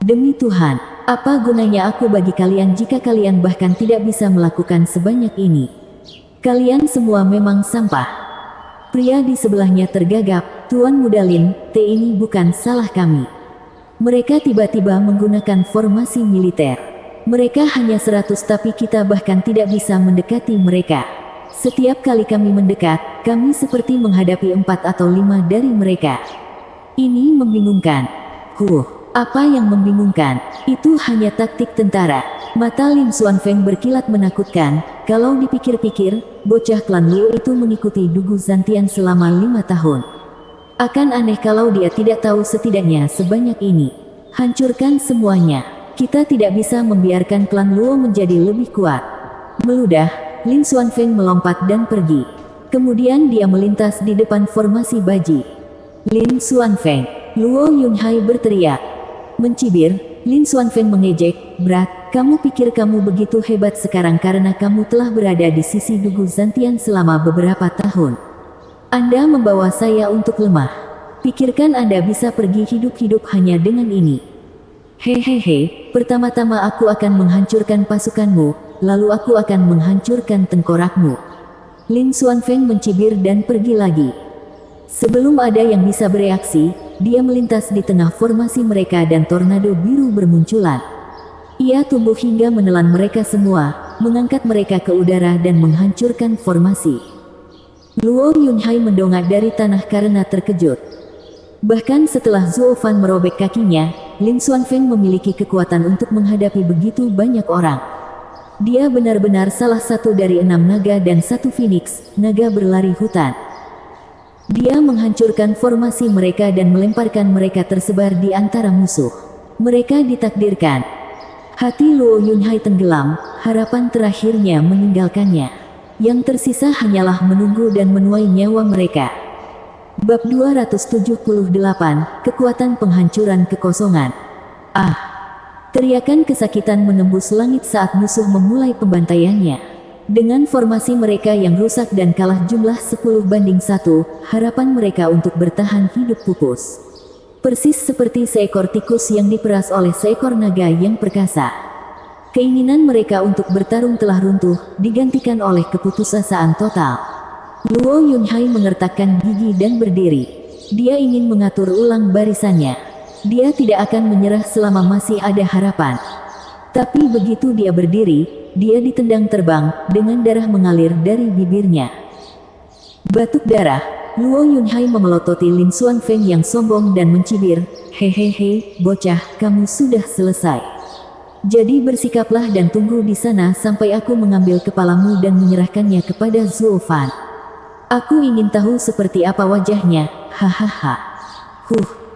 Speaker 1: Demi Tuhan, apa gunanya aku bagi kalian jika kalian bahkan tidak bisa melakukan sebanyak ini? Kalian semua memang sampah. Pria di sebelahnya tergagap. Tuan Muda Lin, ini bukan salah kami. Mereka tiba-tiba menggunakan formasi militer. Mereka hanya 100 tapi kita bahkan tidak bisa mendekati mereka. Setiap kali kami mendekat, kami seperti menghadapi 4 atau 5 dari mereka. Ini membingungkan. Apa yang membingungkan? Itu hanya taktik tentara. Mata Lin Xuanfeng berkilat menakutkan. Kalau dipikir-pikir, bocah klan Luo itu mengikuti Dugu Zantian selama 5 tahun. Akan aneh kalau dia tidak tahu setidaknya sebanyak ini. Hancurkan semuanya. Kita tidak bisa membiarkan klan Luo menjadi lebih kuat. Meludah, Lin Xuanfeng melompat dan pergi. Kemudian dia melintas di depan formasi baji. Lin Xuanfeng, Luo Yunhai berteriak. Mencibir, Lin Xuanfeng mengejek, "Brat, kamu pikir kamu begitu hebat sekarang karena kamu telah berada di sisi Dugu Zantian selama beberapa tahun. Anda membawa saya untuk lemah. Pikirkan Anda bisa pergi hidup-hidup hanya dengan ini. Hehehe, pertama-tama aku akan menghancurkan pasukanmu, lalu aku akan menghancurkan tengkorakmu." Lin Xuanfeng mencibir dan pergi lagi. Sebelum ada yang bisa bereaksi, dia melintas di tengah formasi mereka dan tornado biru bermunculan. Ia tumbuh hingga menelan mereka semua, mengangkat mereka ke udara dan menghancurkan formasi. Luo Yunhai mendongak dari tanah karena terkejut. Bahkan setelah Zuo Fan merobek kakinya, Lin Xuanfeng memiliki kekuatan untuk menghadapi begitu banyak orang. Dia benar-benar salah satu dari 6 naga dan 1 phoenix, naga berlari hutan. Dia menghancurkan formasi mereka dan melemparkan mereka tersebar di antara musuh. Mereka ditakdirkan. Hati Luo Yunhai tenggelam, harapan terakhirnya meninggalkannya. Yang tersisa hanyalah menunggu dan menuai nyawa mereka. Bab 278, Kekuatan Penghancuran Kekosongan. Teriakan kesakitan menembus langit saat musuh memulai pembantaiannya. Dengan formasi mereka yang rusak dan kalah jumlah 10-1, harapan mereka untuk bertahan hidup pupus. Persis seperti seekor tikus yang diperas oleh seekor naga yang perkasa. Keinginan mereka untuk bertarung telah runtuh, digantikan oleh keputusasaan total. Luo Yunhai mengertakkan gigi dan berdiri. Dia ingin mengatur ulang barisannya. Dia tidak akan menyerah selama masih ada harapan. Tapi begitu dia berdiri, dia ditendang terbang, dengan darah mengalir dari bibirnya. Batuk darah, Luo Yunhai memelototi Lin Xuanfeng yang sombong dan mencibir, "Hehehe, bocah, kamu sudah selesai. Jadi bersikaplah dan tunggu di sana sampai aku mengambil kepalamu dan menyerahkannya kepada Zuo Fan. Aku ingin tahu seperti apa wajahnya, hahaha."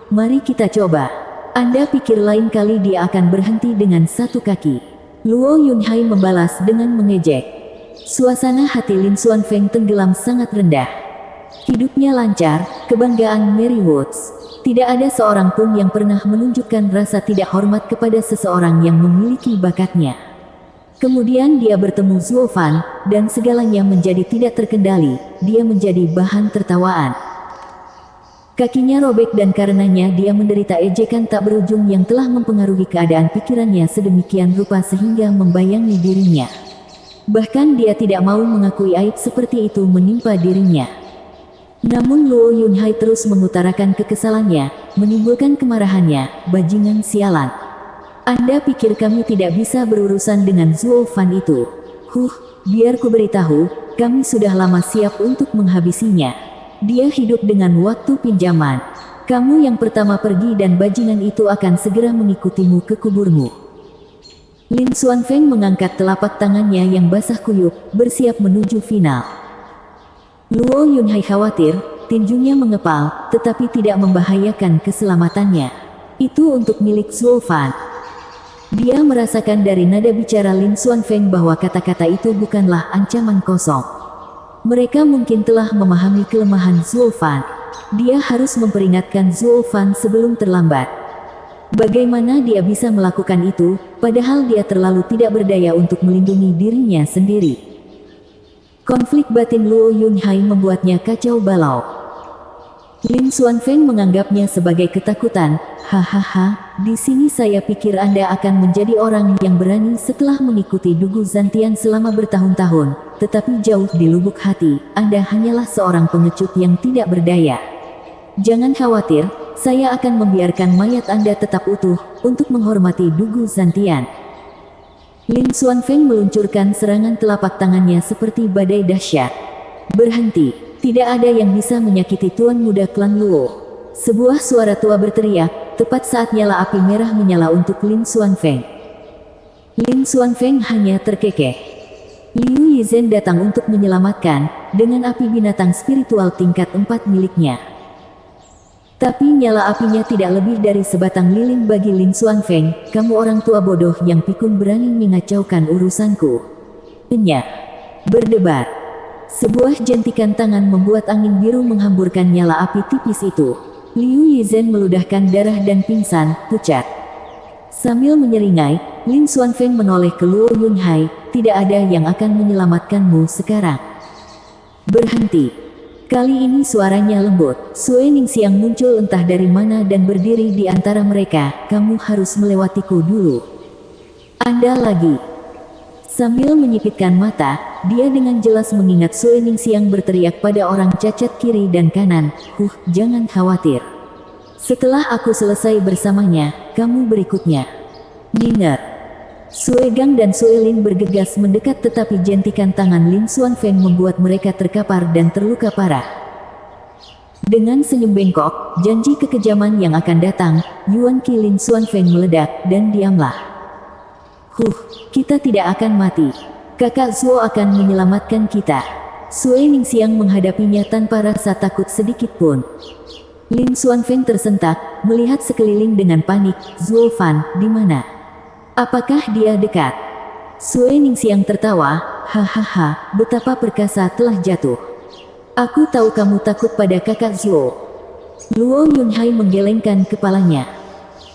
Speaker 1: Mari kita coba. Anda pikir lain kali dia akan berhenti dengan 1 kaki? Luo Yunhai membalas dengan mengejek. Suasana hati Lin Xuanfeng tenggelam sangat rendah. Hidupnya lancar, kebanggaan Mary Woods. Tidak ada seorang pun yang pernah menunjukkan rasa tidak hormat kepada seseorang yang memiliki bakatnya. Kemudian dia bertemu Zuo Fan, dan segalanya menjadi tidak terkendali, dia menjadi bahan tertawaan. Kakinya robek dan karenanya dia menderita ejekan tak berujung yang telah mempengaruhi keadaan pikirannya sedemikian rupa sehingga membayangi dirinya. Bahkan dia tidak mau mengakui aib seperti itu menimpa dirinya. Namun Luo Yunhai terus mengutarakan kekesalannya, menimbulkan kemarahannya, "Bajingan sialan. Anda pikir kami tidak bisa berurusan dengan Zuo Fan itu? Biar ku beritahu, kami sudah lama siap untuk menghabisinya. Dia hidup dengan waktu pinjaman. Kamu yang pertama pergi dan bajingan itu akan segera mengikutimu ke kuburmu." Lin Xuanfeng mengangkat telapak tangannya yang basah kuyup, bersiap menuju final. Luo Yunhai khawatir, tinjunya mengepal, tetapi tidak membahayakan keselamatannya. Itu untuk milik Zuo Fan. Dia merasakan dari nada bicara Lin Xuanfeng bahwa kata-kata itu bukanlah ancaman kosong. Mereka mungkin telah memahami kelemahan Zuo Fan. Dia harus memperingatkan Zuo Fan sebelum terlambat. Bagaimana dia bisa melakukan itu, padahal dia terlalu tidak berdaya untuk melindungi dirinya sendiri. Konflik batin Luo Yunhai membuatnya kacau balau. Lin Xuanfeng menganggapnya sebagai ketakutan. "Hahaha, di sini saya pikir Anda akan menjadi orang yang berani setelah mengikuti Dugu Zantian selama bertahun-tahun, tetapi jauh di lubuk hati, Anda hanyalah seorang pengecut yang tidak berdaya. Jangan khawatir, saya akan membiarkan mayat Anda tetap utuh, untuk menghormati Dugu Zantian." Lin Xuanfeng meluncurkan serangan telapak tangannya seperti badai dahsyat. Berhenti, tidak ada yang bisa menyakiti Tuan Muda Klan Luo. Sebuah suara tua berteriak, tepat saat nyala api merah menyala untuk Lin Xuanfeng. Lin Xuanfeng hanya terkekeh. Liu Yizhen datang untuk menyelamatkan, dengan api binatang spiritual tingkat 4 miliknya. Tapi nyala apinya tidak lebih dari sebatang lilin bagi Lin Xuanfeng. Kamu orang tua bodoh yang pikun berani mengacaukan urusanku. Enya. Berdebar. Sebuah jentikan tangan membuat angin biru menghamburkan nyala api tipis itu. Liu Yizhen meludahkan darah dan pingsan, pucat. Sambil menyeringai, Lin Xuanfeng menoleh ke Luo Yunhai. Tidak ada yang akan menyelamatkanmu sekarang. Berhenti. Kali ini suaranya lembut. Sue Ningxiang muncul entah dari mana dan berdiri di antara mereka. Kamu harus melewatiku dulu. Anda lagi. Sambil menyipitkan mata, dia dengan jelas mengingat Sue Ningxiang berteriak pada orang cacat kiri dan kanan. Jangan khawatir. Setelah aku selesai bersamanya, kamu berikutnya. Dengar. Sue Gang dan Sue Lin bergegas mendekat tetapi jentikan tangan Lin Xuanfeng membuat mereka terkapar dan terluka parah. Dengan senyum bengkok, janji kekejaman yang akan datang, Yuan Qi Lin Xuanfeng meledak, dan diamlah. Kita tidak akan mati. Kakak Zuo akan menyelamatkan kita. Sue Ningxiang menghadapinya tanpa rasa takut sedikit pun. Lin Xuanfeng tersentak, melihat sekeliling dengan panik. Zuo Fan, di mana? Apakah dia dekat? Sue Ningxiang tertawa, hahaha, betapa perkasa telah jatuh. Aku tahu kamu takut pada kakak Zuo. Luo Yunhai menggelengkan kepalanya.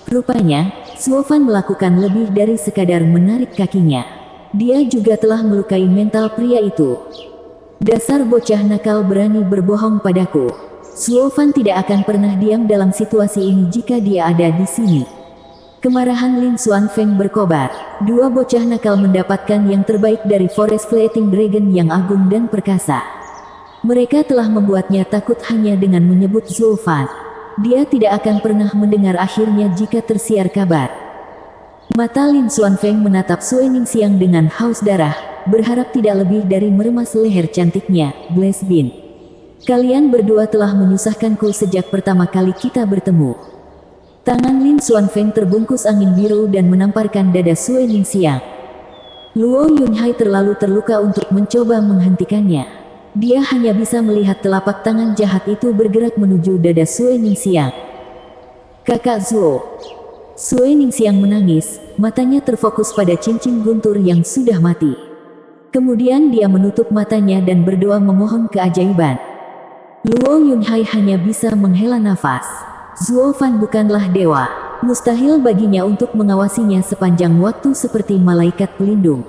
Speaker 1: Rupanya, Zuo Fan melakukan lebih dari sekadar menarik kakinya. Dia juga telah melukai mental pria itu. Dasar bocah nakal berani berbohong padaku. Zuo Fan tidak akan pernah diam dalam situasi ini jika dia ada di sini. Kemarahan Lin Xuanfeng berkobar. Dua bocah nakal mendapatkan yang terbaik dari Forest Flying Dragon yang agung dan perkasa. Mereka telah membuatnya takut hanya dengan menyebut Zuo Fan. Dia tidak akan pernah mendengar akhirnya jika tersiar kabar. Mata Lin Xuanfeng menatap Sue Ningxiang dengan haus darah, berharap tidak lebih dari meremas leher cantiknya. Blaze Bin. Kalian berdua telah menyusahkanku sejak pertama kali kita bertemu. Tangan Lin Xuanfeng terbungkus angin biru dan menamparkan dada Sue Ningxiang. Luo Yunhai terlalu terluka untuk mencoba menghentikannya. Dia hanya bisa melihat telapak tangan jahat itu bergerak menuju dada Sue Ningxiang. Kakak Zuo. Sue Ningxiang menangis, matanya terfokus pada cincin guntur yang sudah mati. Kemudian dia menutup matanya dan berdoa memohon keajaiban. Luo Yunhai hanya bisa menghela nafas. Zuo Fan bukanlah dewa. Mustahil baginya untuk mengawasinya sepanjang waktu seperti malaikat pelindung.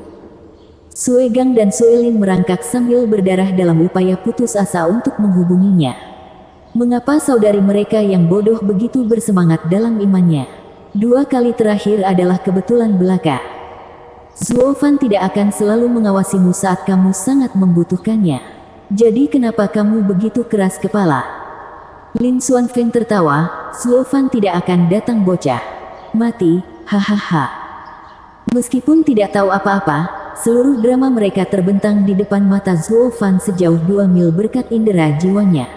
Speaker 1: Sue Gang dan Sue Lin merangkak sambil berdarah dalam upaya putus asa untuk menghubunginya. Mengapa saudari mereka yang bodoh begitu bersemangat dalam imannya? 2 kali terakhir adalah kebetulan belaka. Zuo Fan tidak akan selalu mengawasimu saat kamu sangat membutuhkannya. Jadi kenapa kamu begitu keras kepala? Lin Xuanfeng tertawa, Zuo Fan tidak akan datang bocah. Mati, hahaha. Meskipun tidak tahu apa-apa, seluruh drama mereka terbentang di depan mata Zuo Fan sejauh 2 mil berkat indera jiwanya.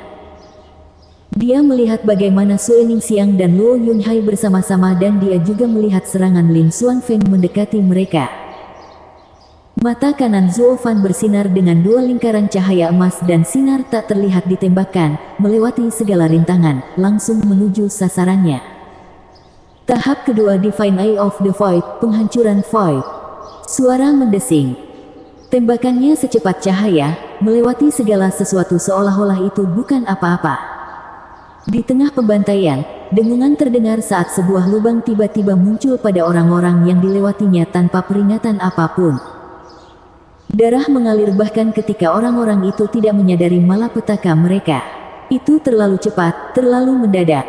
Speaker 1: Dia melihat bagaimana Sue Ningxiang dan Luo Yunhai bersama-sama dan dia juga melihat serangan Lin Xuanfeng mendekati mereka. Mata kanan Zuo Fan bersinar dengan 2 lingkaran cahaya emas dan sinar tak terlihat ditembakkan, melewati segala rintangan, langsung menuju sasarannya. Tahap kedua Divine Eye of the Void, penghancuran Void. Suara mendesing. Tembakannya secepat cahaya, melewati segala sesuatu seolah-olah itu bukan apa-apa. Di tengah pembantaian, dengungan terdengar saat sebuah lubang tiba-tiba muncul pada orang-orang yang dilewatinya tanpa peringatan apapun. Darah mengalir bahkan ketika orang-orang itu tidak menyadari malapetaka mereka. Itu terlalu cepat, terlalu mendadak.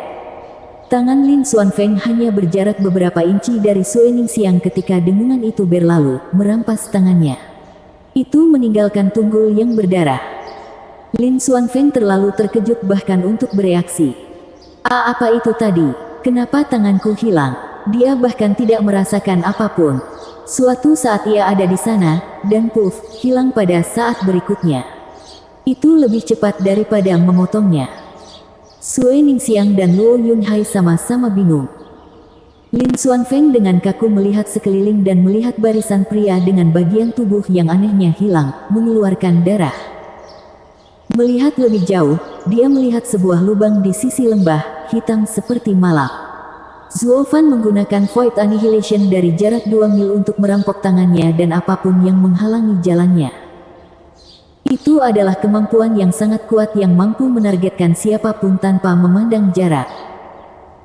Speaker 1: Tangan Lin Xuanfeng hanya berjarak beberapa inci dari Sue Ningxiang ketika dengungan itu berlalu, merampas tangannya. Itu meninggalkan tunggul yang berdarah. Lin Xuanfeng terlalu terkejut bahkan untuk bereaksi. Apa itu tadi? Kenapa tanganku hilang? Dia bahkan tidak merasakan apapun. Suatu saat ia ada di sana, dan puff, hilang pada saat berikutnya. Itu lebih cepat daripada memotongnya. Sue Ningxiang dan Luo Yunhai sama-sama bingung. Lin Xuanfeng dengan kaku melihat sekeliling dan melihat barisan pria dengan bagian tubuh yang anehnya hilang, mengeluarkan darah. Melihat lebih jauh, dia melihat sebuah lubang di sisi lembah, hitam seperti malam. Zuo Fan menggunakan Void Annihilation dari jarak 2 mil untuk merampok tangannya dan apapun yang menghalangi jalannya. Itu adalah kemampuan yang sangat kuat yang mampu menargetkan siapapun tanpa memandang jarak.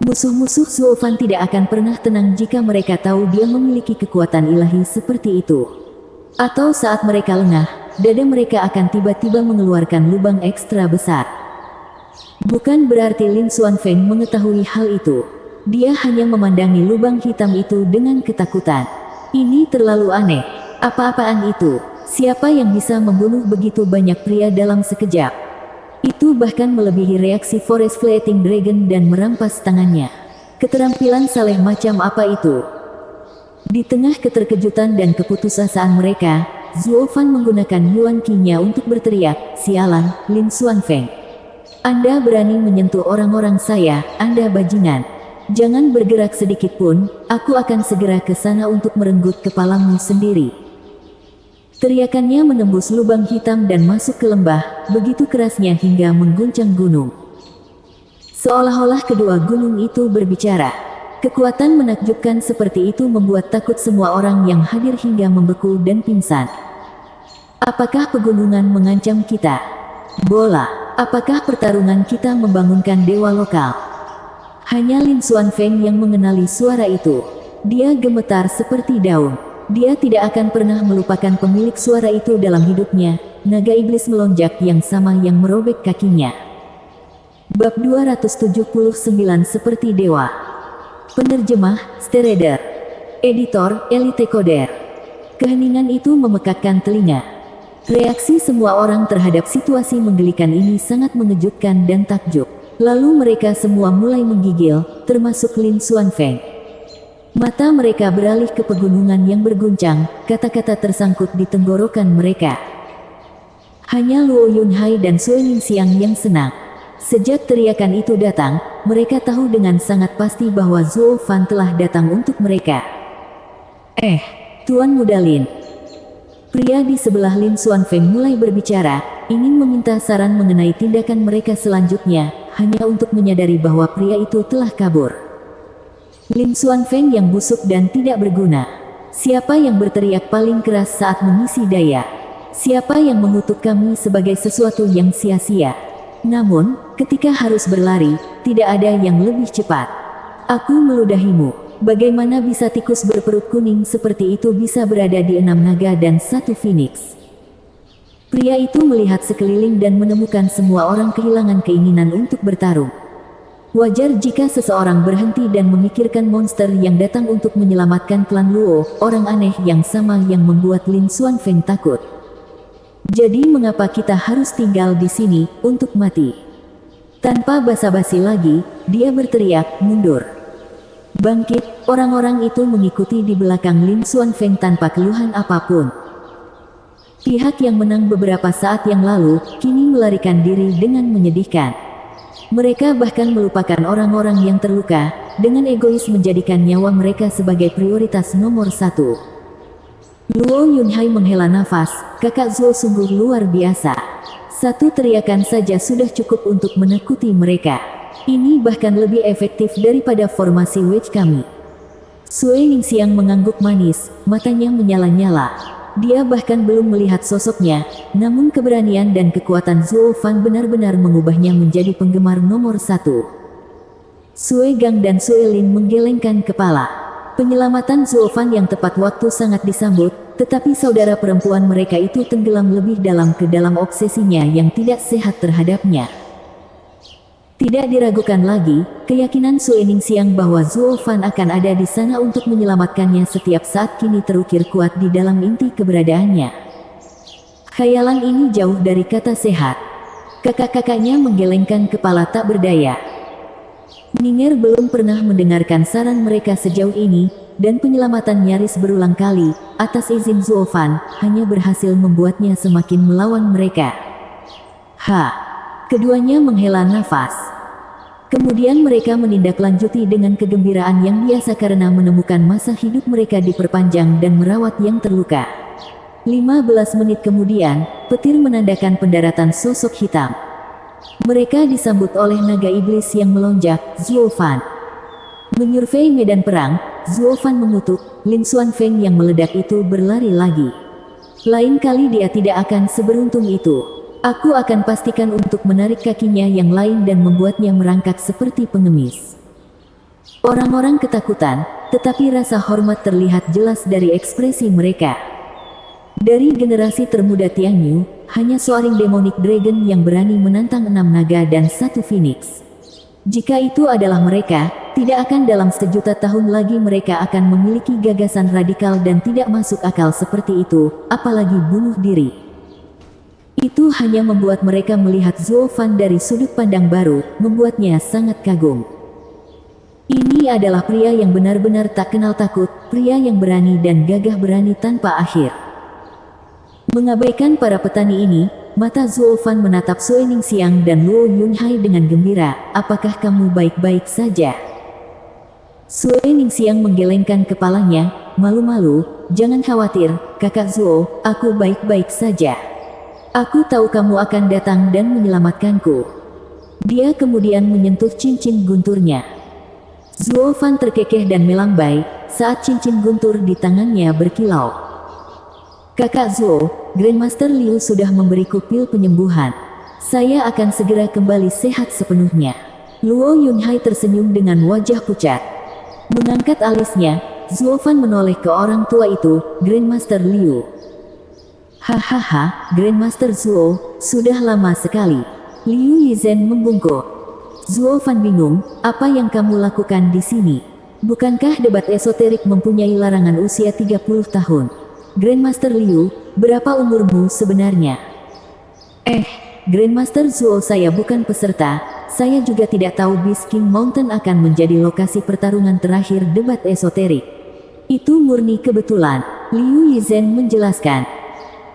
Speaker 1: Musuh-musuh Zuo Fan tidak akan pernah tenang jika mereka tahu dia memiliki kekuatan ilahi seperti itu. Atau saat mereka lengah, dada mereka akan tiba-tiba mengeluarkan lubang ekstra besar. Bukan berarti Lin Xuanfeng mengetahui hal itu. Dia hanya memandangi lubang hitam itu dengan ketakutan. Ini terlalu aneh. Apa-apaan itu? Siapa yang bisa membunuh begitu banyak pria dalam sekejap? Itu bahkan melebihi reaksi Forest Flying Dragon dan merampas tangannya. Keterampilan saleh macam apa itu? Di tengah keterkejutan dan keputusasaan mereka, Zuo Fan menggunakan Yuan Qi-nya untuk berteriak, "Sialan, Lin Xuanfeng. Anda berani menyentuh orang-orang saya, Anda bajingan. Jangan bergerak sedikit pun, aku akan segera ke sana untuk merenggut kepalamu sendiri." Teriakannya menembus lubang hitam dan masuk ke lembah, begitu kerasnya hingga mengguncang gunung. Seolah-olah kedua gunung itu berbicara. Kekuatan menakjubkan seperti itu membuat takut semua orang yang hadir hingga membeku dan pingsan. Apakah pegunungan mengancam kita? Bola, apakah pertarungan kita membangunkan dewa lokal? Hanya Lin Xuanfeng yang mengenali suara itu. Dia gemetar seperti daun. Dia tidak akan pernah melupakan pemilik suara itu dalam hidupnya. Naga iblis melonjak yang sama yang merobek kakinya. Bab 279 Seperti Dewa. Penerjemah, Stereder. Editor, Elite Coder. Keheningan itu memekakkan telinga. Reaksi semua orang terhadap situasi menggelikan ini sangat mengejutkan dan takjub. Lalu mereka semua mulai menggigil, termasuk Lin Xuanfeng. Mata mereka beralih ke pegunungan yang berguncang, kata-kata tersangkut di tenggorokan mereka. Hanya Luo Yunhai dan Sue Ningxiang yang senang. Sejak teriakan itu datang, mereka tahu dengan sangat pasti bahwa Zuo Fan telah datang untuk mereka. Tuan Muda Lin. Pria di sebelah Lin Xuanfeng mulai berbicara, ingin meminta saran mengenai tindakan mereka selanjutnya, hanya untuk menyadari bahwa pria itu telah kabur. Lin Xuanfeng yang busuk dan tidak berguna. Siapa yang berteriak paling keras saat mengisi daya? Siapa yang mengutuk kami sebagai sesuatu yang sia-sia? Namun, ketika harus berlari, tidak ada yang lebih cepat. Aku meludahimu. Bagaimana bisa tikus berperut kuning seperti itu bisa berada di 6 naga dan 1 phoenix? Pria itu melihat sekeliling dan menemukan semua orang kehilangan keinginan untuk bertarung. Wajar jika seseorang berhenti dan memikirkan monster yang datang untuk menyelamatkan klan Luo, orang aneh yang sama yang membuat Lin Xuanfeng takut. Jadi mengapa kita harus tinggal di sini, untuk mati? Tanpa basa-basi lagi, dia berteriak, "Mundur!" Bangkit, orang-orang itu mengikuti di belakang Lin Xuanfeng tanpa keluhan apapun. Pihak yang menang beberapa saat yang lalu, kini melarikan diri dengan menyedihkan. Mereka bahkan melupakan orang-orang yang terluka, dengan egois menjadikan nyawa mereka sebagai prioritas nomor 1. Luo Yunhai menghela nafas, kakak Zuo sungguh luar biasa. Satu teriakan saja sudah cukup untuk menakuti mereka. Ini bahkan lebih efektif daripada formasi wedge kami. Sue Ningxiang mengangguk manis, matanya menyala-nyala. Dia bahkan belum melihat sosoknya, namun keberanian dan kekuatan Zuo Fan benar-benar mengubahnya menjadi penggemar nomor 1. Sue Gang dan Sue Lin menggelengkan kepala. Penyelamatan Zuo Fan yang tepat waktu sangat disambut, tetapi saudara perempuan mereka itu tenggelam lebih dalam ke dalam obsesinya yang tidak sehat terhadapnya. Tidak diragukan lagi, keyakinan Sue Ningxiang bahwa Zuo Fan akan ada di sana untuk menyelamatkannya setiap saat kini terukir kuat di dalam inti keberadaannya. Khayalan ini jauh dari kata sehat. Kakak-kakaknya menggelengkan kepala tak berdaya. Ning'er belum pernah mendengarkan saran mereka sejauh ini, dan penyelamatan nyaris berulang kali, atas izin Zuo Fan, hanya berhasil membuatnya semakin melawan mereka. Keduanya menghela nafas. Kemudian mereka menindaklanjuti dengan kegembiraan yang biasa karena menemukan masa hidup mereka diperpanjang dan merawat yang terluka. 15 menit kemudian, petir menandakan pendaratan sosok hitam. Mereka disambut oleh naga iblis yang melonjak, Zuo Fan. Menyurvei medan perang, Zuo Fan mengutuk, Lin Xuanfeng yang meledak itu berlari lagi. Lain kali dia tidak akan seberuntung itu. Aku akan pastikan untuk menarik kakinya yang lain dan membuatnya merangkak seperti pengemis. Orang-orang ketakutan, tetapi rasa hormat terlihat jelas dari ekspresi mereka. Dari generasi termuda Tianyu, hanya seorang demonic dragon yang berani menantang 6 naga dan 1 phoenix. Jika itu adalah mereka, tidak akan dalam 1.000.000 tahun lagi mereka akan memiliki gagasan radikal dan tidak masuk akal seperti itu, apalagi bunuh diri. Itu hanya membuat mereka melihat Zuo Fan dari sudut pandang baru, membuatnya sangat kagum. Ini adalah pria yang benar-benar tak kenal takut, pria yang berani dan gagah berani tanpa akhir. Mengabaikan para petani ini, mata Zuo Fan menatap Sue Ningxiang dan Luo Yunhai dengan gembira. Apakah kamu baik-baik saja? Sue Ningxiang menggelengkan kepalanya, malu-malu. Jangan khawatir, kakak Zuo, aku baik-baik saja. Aku tahu kamu akan datang dan menyelamatkanku. Dia kemudian menyentuh cincin gunturnya. Zuo Fan terkekeh dan melambai, saat cincin guntur di tangannya berkilau. Kakak Zuo, Grandmaster Liu sudah memberiku pil penyembuhan. Saya akan segera kembali sehat sepenuhnya. Luo Yunhai tersenyum dengan wajah pucat. Mengangkat alisnya, Zuo Fan menoleh ke orang tua itu, Grandmaster Liu. Hahaha, Grandmaster Zuo, sudah lama sekali. Liu Yizhen membungkuk. Zuo Fan bingung, apa yang kamu lakukan di sini? Bukankah debat esoterik mempunyai larangan usia 30 tahun? Grandmaster Liu, berapa umurmu sebenarnya? Grandmaster Zuo, saya bukan peserta, saya juga tidak tahu Beast King Mountain akan menjadi lokasi pertarungan terakhir debat esoterik. Itu murni kebetulan, Liu Yizhen menjelaskan.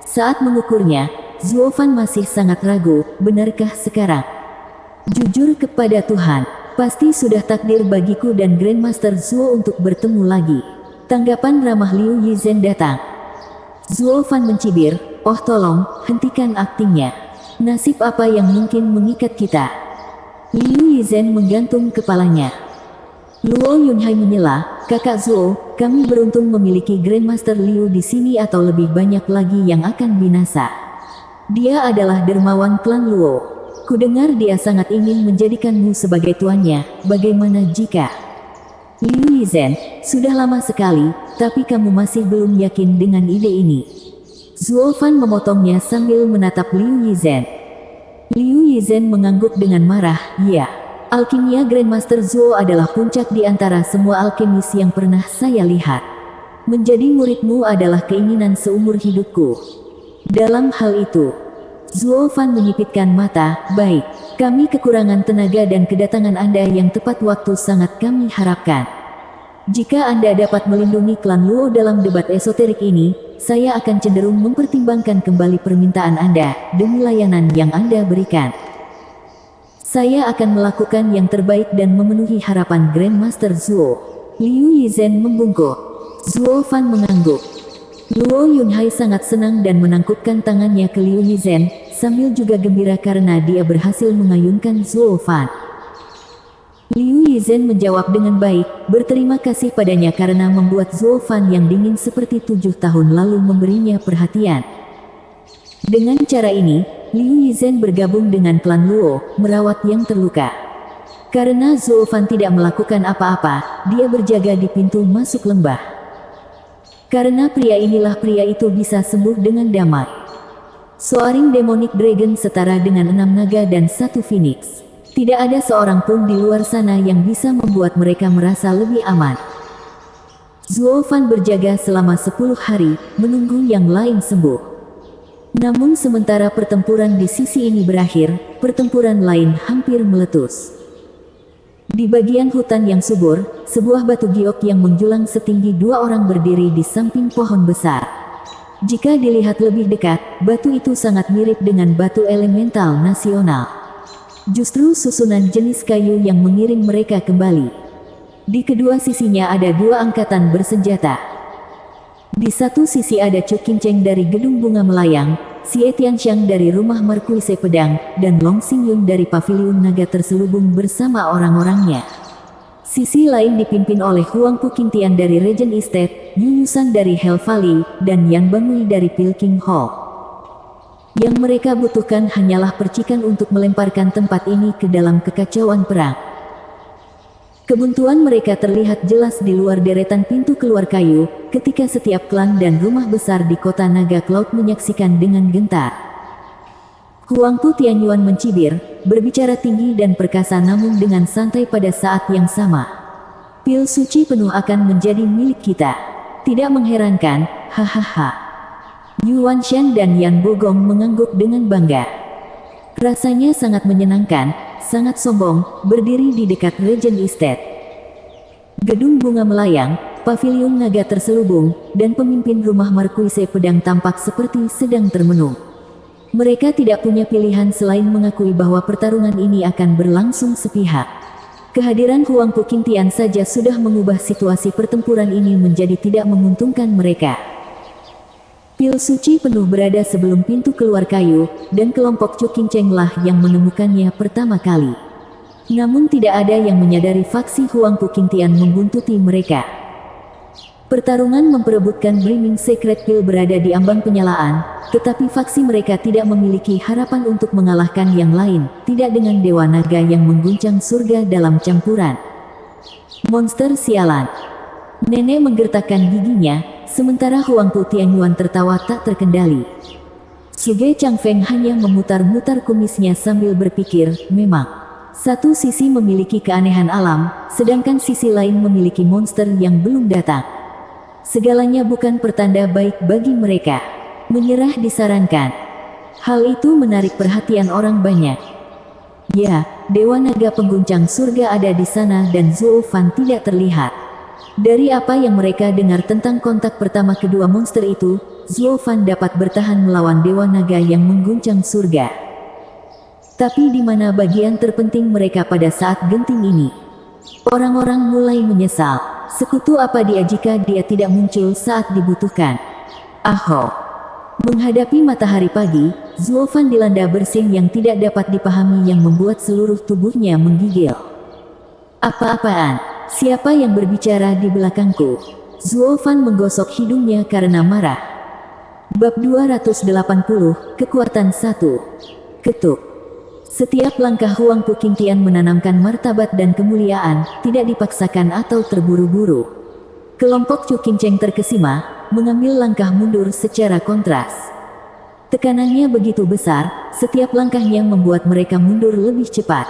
Speaker 1: Saat mengukurnya, Zuo Fan masih sangat ragu, benarkah sekarang? Jujur kepada Tuhan, pasti sudah takdir bagiku dan Grandmaster Zuo untuk bertemu lagi. Tanggapan ramah Liu Yizhen datang. Zuo Fan mencibir, oh tolong, hentikan aktingnya. Nasib apa yang mungkin mengikat kita? Liu Yizhen menggantung kepalanya. Luo Yunhai menyela, kakak Zuo, kami beruntung memiliki Grandmaster Liu di sini atau lebih banyak lagi yang akan binasa. Dia adalah dermawan klan Luo. Kudengar dia sangat ingin menjadikanmu sebagai tuannya, bagaimana jika... Liu Yizhen, sudah lama sekali, tapi kamu masih belum yakin dengan ide ini. Zuo Fan memotongnya sambil menatap Liu Yizhen. Liu Yizhen mengangguk dengan marah, ya. Alkimia Grandmaster Zuo adalah puncak di antara semua alkemis yang pernah saya lihat. Menjadi muridmu adalah keinginan seumur hidupku. Dalam hal itu, Zuo Fan menyipitkan mata, baik, kami kekurangan tenaga dan kedatangan Anda yang tepat waktu sangat kami harapkan. Jika Anda dapat melindungi klan Luo dalam debat esoterik ini, saya akan cenderung mempertimbangkan kembali permintaan Anda, demi layanan yang Anda berikan. Saya akan melakukan yang terbaik dan memenuhi harapan Grandmaster Zuo. Liu Yizhen membungkuk. Zuo Fan mengangguk. Luo Yunhai sangat senang dan menangkupkan tangannya ke Liu Yizhen, sambil juga gembira karena dia berhasil mengayunkan Zuo Fan. Liu Yizhen menjawab dengan baik, berterima kasih padanya karena membuat Zuo Fan yang dingin seperti 7 tahun lalu memberinya perhatian. Dengan cara ini, Liu Yizhen bergabung dengan klan Luo, merawat yang terluka. Karena Zuo Fan tidak melakukan apa-apa, dia berjaga di pintu masuk lembah. Karena pria inilah pria itu bisa sembuh dengan damai. Seorang demonic dragon setara dengan 6 naga dan 1 phoenix. Tidak ada seorang pun di luar sana yang bisa membuat mereka merasa lebih aman. Zuo Fan berjaga selama 10 hari, menunggu yang lain sembuh. Namun sementara pertempuran di sisi ini berakhir, pertempuran lain hampir meletus. Di bagian hutan yang subur, sebuah batu giok yang menjulang setinggi 2 orang berdiri di samping pohon besar. Jika dilihat lebih dekat, batu itu sangat mirip dengan batu elemental nasional. Justru susunan jenis kayu yang mengiring mereka kembali. Di kedua sisinya ada 2 angkatan bersenjata. Di satu sisi ada Chu Qingcheng dari Gedung Bunga Melayang, Xie Tianxiang dari Rumah Markuise Pedang, dan Long Xingyun dari Paviliun Naga Terselubung bersama orang-orangnya. Sisi lain dipimpin oleh Huang Pu Qingtian dari Regent Estate, Yu Yusan dari Hell Valley, dan Yan Bangui dari Pilking Hall. Yang mereka butuhkan hanyalah percikan untuk melemparkan tempat ini ke dalam kekacauan perang. Kebuntuan mereka terlihat jelas di luar deretan pintu keluar kayu, ketika setiap klan dan rumah besar di kota Naga Cloud menyaksikan dengan gentar. Huang Pu Tianyuan mencibir, berbicara tinggi dan perkasa namun dengan santai pada saat yang sama. Pil suci penuh akan menjadi milik kita. Tidak mengherankan, hahaha. Yuan Shan dan Yan Bogong mengangguk dengan bangga. Rasanya sangat menyenangkan, sangat sombong, berdiri di dekat Regent Estate. Gedung Bunga Melayang, Paviliun Naga Terselubung, dan pemimpin Rumah Markuise Pedang tampak seperti sedang termenung. Mereka tidak punya pilihan selain mengakui bahwa pertarungan ini akan berlangsung sepihak. Kehadiran Huang Pu Qingtian saja sudah mengubah situasi pertempuran ini menjadi tidak menguntungkan mereka. Pil suci penuh berada sebelum pintu keluar kayu, dan kelompok Chu Qingcheng lah yang menemukannya pertama kali. Namun tidak ada yang menyadari faksi Huang Pu Qingtian membuntuti mereka. Pertarungan memperebutkan Brimming Secret Pill berada di ambang penyalaan, tetapi faksi mereka tidak memiliki harapan untuk mengalahkan yang lain, tidak dengan Dewa Naga yang mengguncang surga dalam campuran. Monster sialan. Nenek menggertakkan giginya, sementara Huang Pu Tianyuan tertawa tak terkendali. Suge Changfeng hanya memutar-mutar kumisnya sambil berpikir, memang. Satu sisi memiliki keanehan alam, sedangkan sisi lain memiliki monster yang belum datang. Segalanya bukan pertanda baik bagi mereka. Menyerah disarankan. Hal itu menarik perhatian orang banyak. Ya, Dewa Naga Pengguncang Surga ada di sana dan Zhou Fan tidak terlihat. Dari apa yang mereka dengar tentang kontak pertama kedua monster itu, Zhou Fan dapat bertahan melawan Dewa Naga yang mengguncang surga. Tapi di mana bagian terpenting mereka pada saat genting ini? Orang-orang mulai menyesal. Sekutu apa dia jika dia tidak muncul saat dibutuhkan? Aho. Menghadapi matahari pagi, Zhou Fan dilanda bersin yang tidak dapat dipahami yang membuat seluruh tubuhnya menggigil. Apa-apaan? Siapa yang berbicara di belakangku? Zhou Fan menggosok hidungnya karena marah. Bab 280, Kekuatan 1. Ketuk. Setiap langkah Huang Pu Qingtian menanamkan martabat dan kemuliaan, tidak dipaksakan atau terburu-buru. Kelompok Chu Qingcheng terkesima, mengambil langkah mundur secara kontras. Tekanannya begitu besar, setiap langkahnya membuat mereka mundur lebih cepat.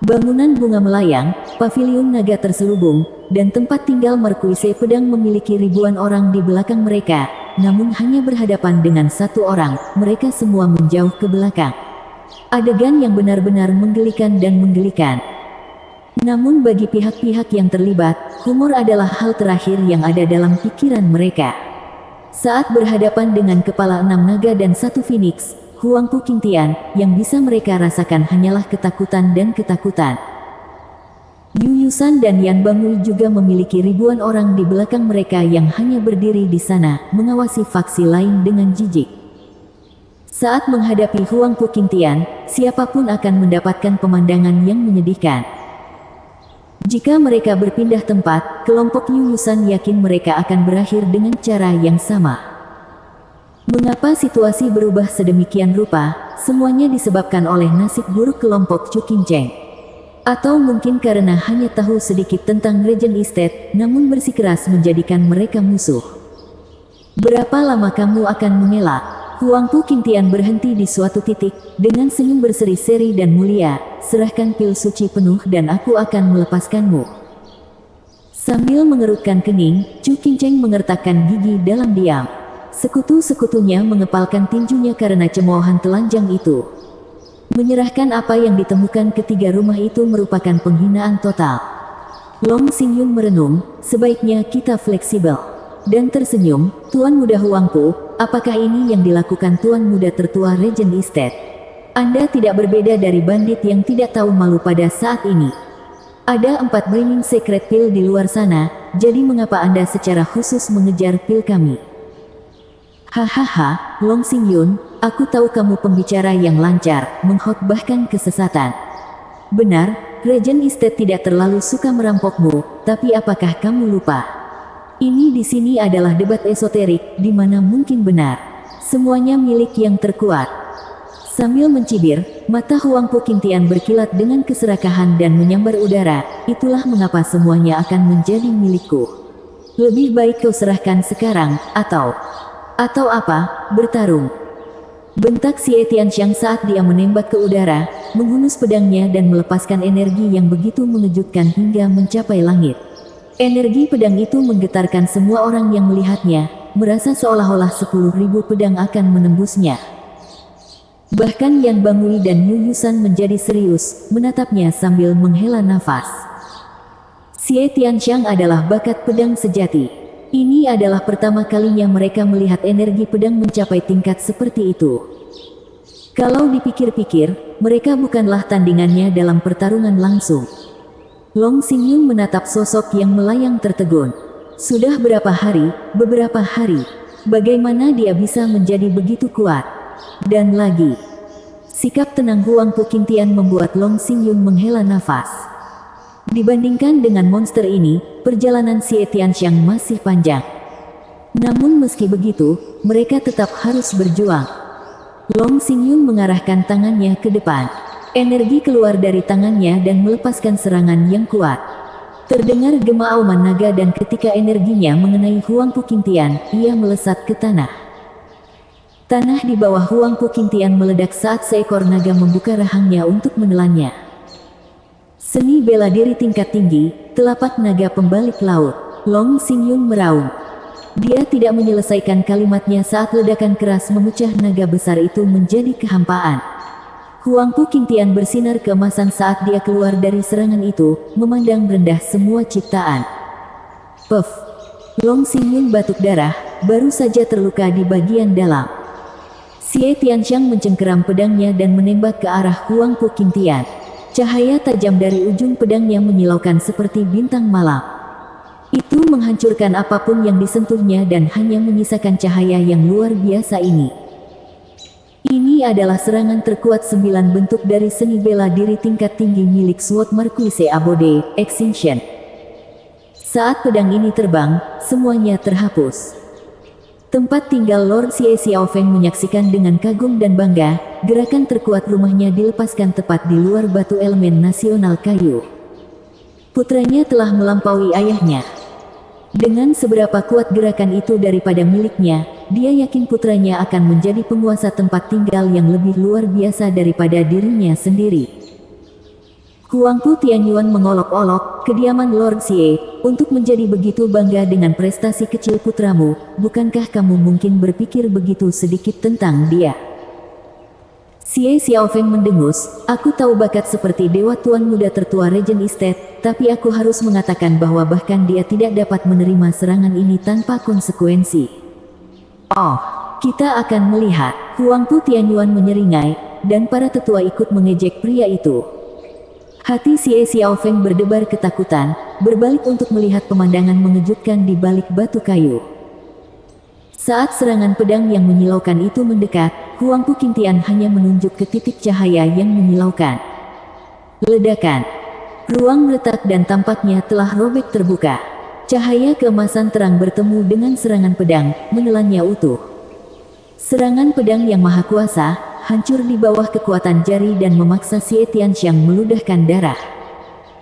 Speaker 1: Bangunan Bunga Melayang, Paviliun Naga Terselubung, dan tempat tinggal Markuise Pedang memiliki ribuan orang di belakang mereka, namun hanya berhadapan dengan satu orang, mereka semua menjauh ke belakang. Adegan yang benar-benar menggelikan dan menggelikan. Namun bagi pihak-pihak yang terlibat, humor adalah hal terakhir yang ada dalam pikiran mereka. Saat berhadapan dengan kepala 6 naga dan 1 phoenix, Huang Pu Qingtian, yang bisa mereka rasakan hanyalah ketakutan dan ketakutan. Yu Yusan dan Yan Bangui juga memiliki ribuan orang di belakang mereka yang hanya berdiri di sana, mengawasi faksi lain dengan jijik. Saat menghadapi Huang Pu Qingtian, siapapun akan mendapatkan pemandangan yang menyedihkan. Jika mereka berpindah tempat, kelompok Yu Yusan yakin mereka akan berakhir dengan cara yang sama. Mengapa situasi berubah sedemikian rupa? Semuanya disebabkan oleh nasib buruk kelompok Chu Qingcheng. Atau mungkin karena hanya tahu sedikit tentang Regent Estate, namun bersikeras menjadikan mereka musuh. Berapa lama kamu akan mengelak? Huang Pu Qingtian berhenti di suatu titik, dengan senyum berseri-seri dan mulia, serahkan pil suci penuh dan aku akan melepaskanmu. Sambil mengerutkan kening, Chu Qingcheng mengertakkan gigi dalam diam. Sekutu-sekutunya mengepalkan tinjunya karena cemoohan telanjang itu. Menyerahkan apa yang ditemukan ketiga rumah itu merupakan penghinaan total. Long Xingyun merenung, sebaiknya kita fleksibel. Dan tersenyum, Tuan Muda Huangpu, apakah ini yang dilakukan Tuan Muda tertua Regent Estate? Anda tidak berbeda dari bandit yang tidak tahu malu pada saat ini. Ada 4 Brimming Secret Pill di luar sana, jadi mengapa Anda secara khusus mengejar pil kami? Hahaha, Long Xingyun, aku tahu kamu pembicara yang lancar, mengkhotbahkan kesesatan. Benar, Regent Estate tidak terlalu suka merampokmu, tapi apakah kamu lupa? Ini di sini adalah debat esoterik, di mana mungkin benar. Semuanya milik yang terkuat. Sambil mencibir, mata Huangpu Qingtian berkilat dengan keserakahan dan menyambar udara, itulah mengapa semuanya akan menjadi milikku. Lebih baik kau serahkan sekarang, atau apa, bertarung. Bentak Xie Tianxiang saat dia menembak ke udara, menghunus pedangnya dan melepaskan energi yang begitu mengejutkan hingga mencapai langit. Energi pedang itu menggetarkan semua orang yang melihatnya, merasa seolah-olah 10.000 pedang akan menembusnya. Bahkan Yan Bangui dan Yu Yusan menjadi serius, menatapnya sambil menghela nafas. Xie Tianxiang adalah bakat pedang sejati. Ini adalah pertama kalinya mereka melihat energi pedang mencapai tingkat seperti itu. Kalau dipikir-pikir, mereka bukanlah tandingannya dalam pertarungan langsung. Long Xingyun menatap sosok yang melayang tertegun. Sudah beberapa hari, bagaimana dia bisa menjadi begitu kuat? Dan lagi, sikap tenang Huangpu Qingtian membuat Long Xingyun menghela nafas. Dibandingkan dengan monster ini, perjalanan Xie Tianxiang masih panjang. Namun meski begitu, mereka tetap harus berjuang. Long Xingyun mengarahkan tangannya ke depan. Energi keluar dari tangannya dan melepaskan serangan yang kuat. Terdengar gema auman naga dan ketika energinya mengenai Huangpu Qingtian, ia melesat ke tanah. Tanah di bawah Huangpu Qingtian meledak saat seekor naga membuka rahangnya untuk menelannya. Seni bela diri tingkat tinggi, telapak naga pembalik laut. Long Xingyun meraung. Dia tidak menyelesaikan kalimatnya saat ledakan keras memecah naga besar itu menjadi kehampaan. Huangpu Qingtian bersinar keemasan saat dia keluar dari serangan itu, memandang rendah semua ciptaan. Puff! Long Xingyun batuk darah, baru saja terluka di bagian dalam. Xie Tianxiang mencengkeram pedangnya dan menembak ke arah Huangpu Qingtian. Cahaya tajam dari ujung pedangnya menyilaukan seperti bintang malam. Itu menghancurkan apapun yang disentuhnya dan hanya menyisakan cahaya yang luar biasa ini. Ini adalah serangan terkuat 9 bentuk dari seni bela diri tingkat tinggi milik Sword Marquise Abode, Extinction. Saat pedang ini terbang, semuanya terhapus. Tempat tinggal Lord Xie Xiaofeng menyaksikan dengan kagum dan bangga, gerakan terkuat rumahnya dilepaskan tepat di luar batu elemen nasional kayu. Putranya telah melampaui ayahnya. Dengan seberapa kuat gerakan itu daripada miliknya, dia yakin putranya akan menjadi penguasa tempat tinggal yang lebih luar biasa daripada dirinya sendiri. Huangpu Tianyuan mengolok-olok kediaman Lord Xie, untuk menjadi begitu bangga dengan prestasi kecil putramu, bukankah kamu mungkin berpikir begitu sedikit tentang dia? Xie Xiaofeng mendengus, aku tahu bakat seperti dewa tuan muda tertua Regent Estate, tapi aku harus mengatakan bahwa bahkan dia tidak dapat menerima serangan ini tanpa konsekuensi. Oh, kita akan melihat. Huangpu Tianyuan menyeringai, dan para tetua ikut mengejek pria itu. Hati Xie Xiaofeng berdebar ketakutan, berbalik untuk melihat pemandangan mengejutkan di balik batu kayu. Saat serangan pedang yang menyilaukan itu mendekat, Huangpu Qingtian hanya menunjuk ke titik cahaya yang menyilaukan. Ledakan. Ruang retak dan tampaknya telah robek terbuka. Cahaya keemasan terang bertemu dengan serangan pedang, menelannya utuh. Serangan pedang yang maha kuasa, hancur di bawah kekuatan jari dan memaksa Xie Tianxiang meludahkan darah.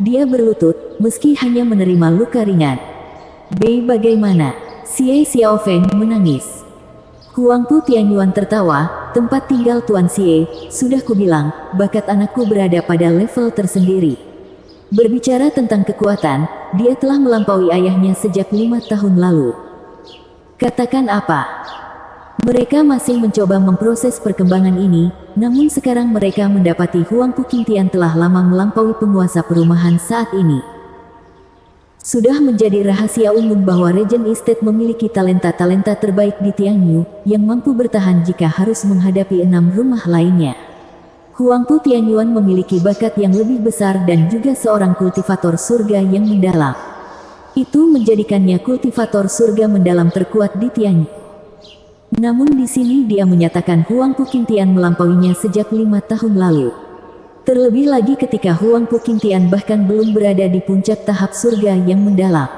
Speaker 1: Dia berlutut, meski hanya menerima luka ringan. Bagaimana? Xie Xiaofeng menangis. Huangpu Tianyuan tertawa, tempat tinggal Tuan Xie, sudah kubilang, bakat anakku berada pada level tersendiri. Berbicara tentang kekuatan, dia telah melampaui ayahnya sejak 5 tahun lalu. Katakan apa? Mereka masih mencoba memproses perkembangan ini, namun sekarang mereka mendapati Huang Puqingtian telah lama melampaui penguasa perumahan saat ini. Sudah menjadi rahasia umum bahwa Regent Estate memiliki talenta-talenta terbaik di Tianyu, yang mampu bertahan jika harus menghadapi 6 rumah lainnya. Huangpu Tianyuan memiliki bakat yang lebih besar dan juga seorang kultivator surga yang mendalam. Itu menjadikannya kultivator surga mendalam terkuat di Tianyu. Namun di sini dia menyatakan Huang Puqingtian melampauinya sejak 5 tahun lalu. Terlebih lagi ketika Huang Puqingtian bahkan belum berada di puncak tahap surga yang mendalam.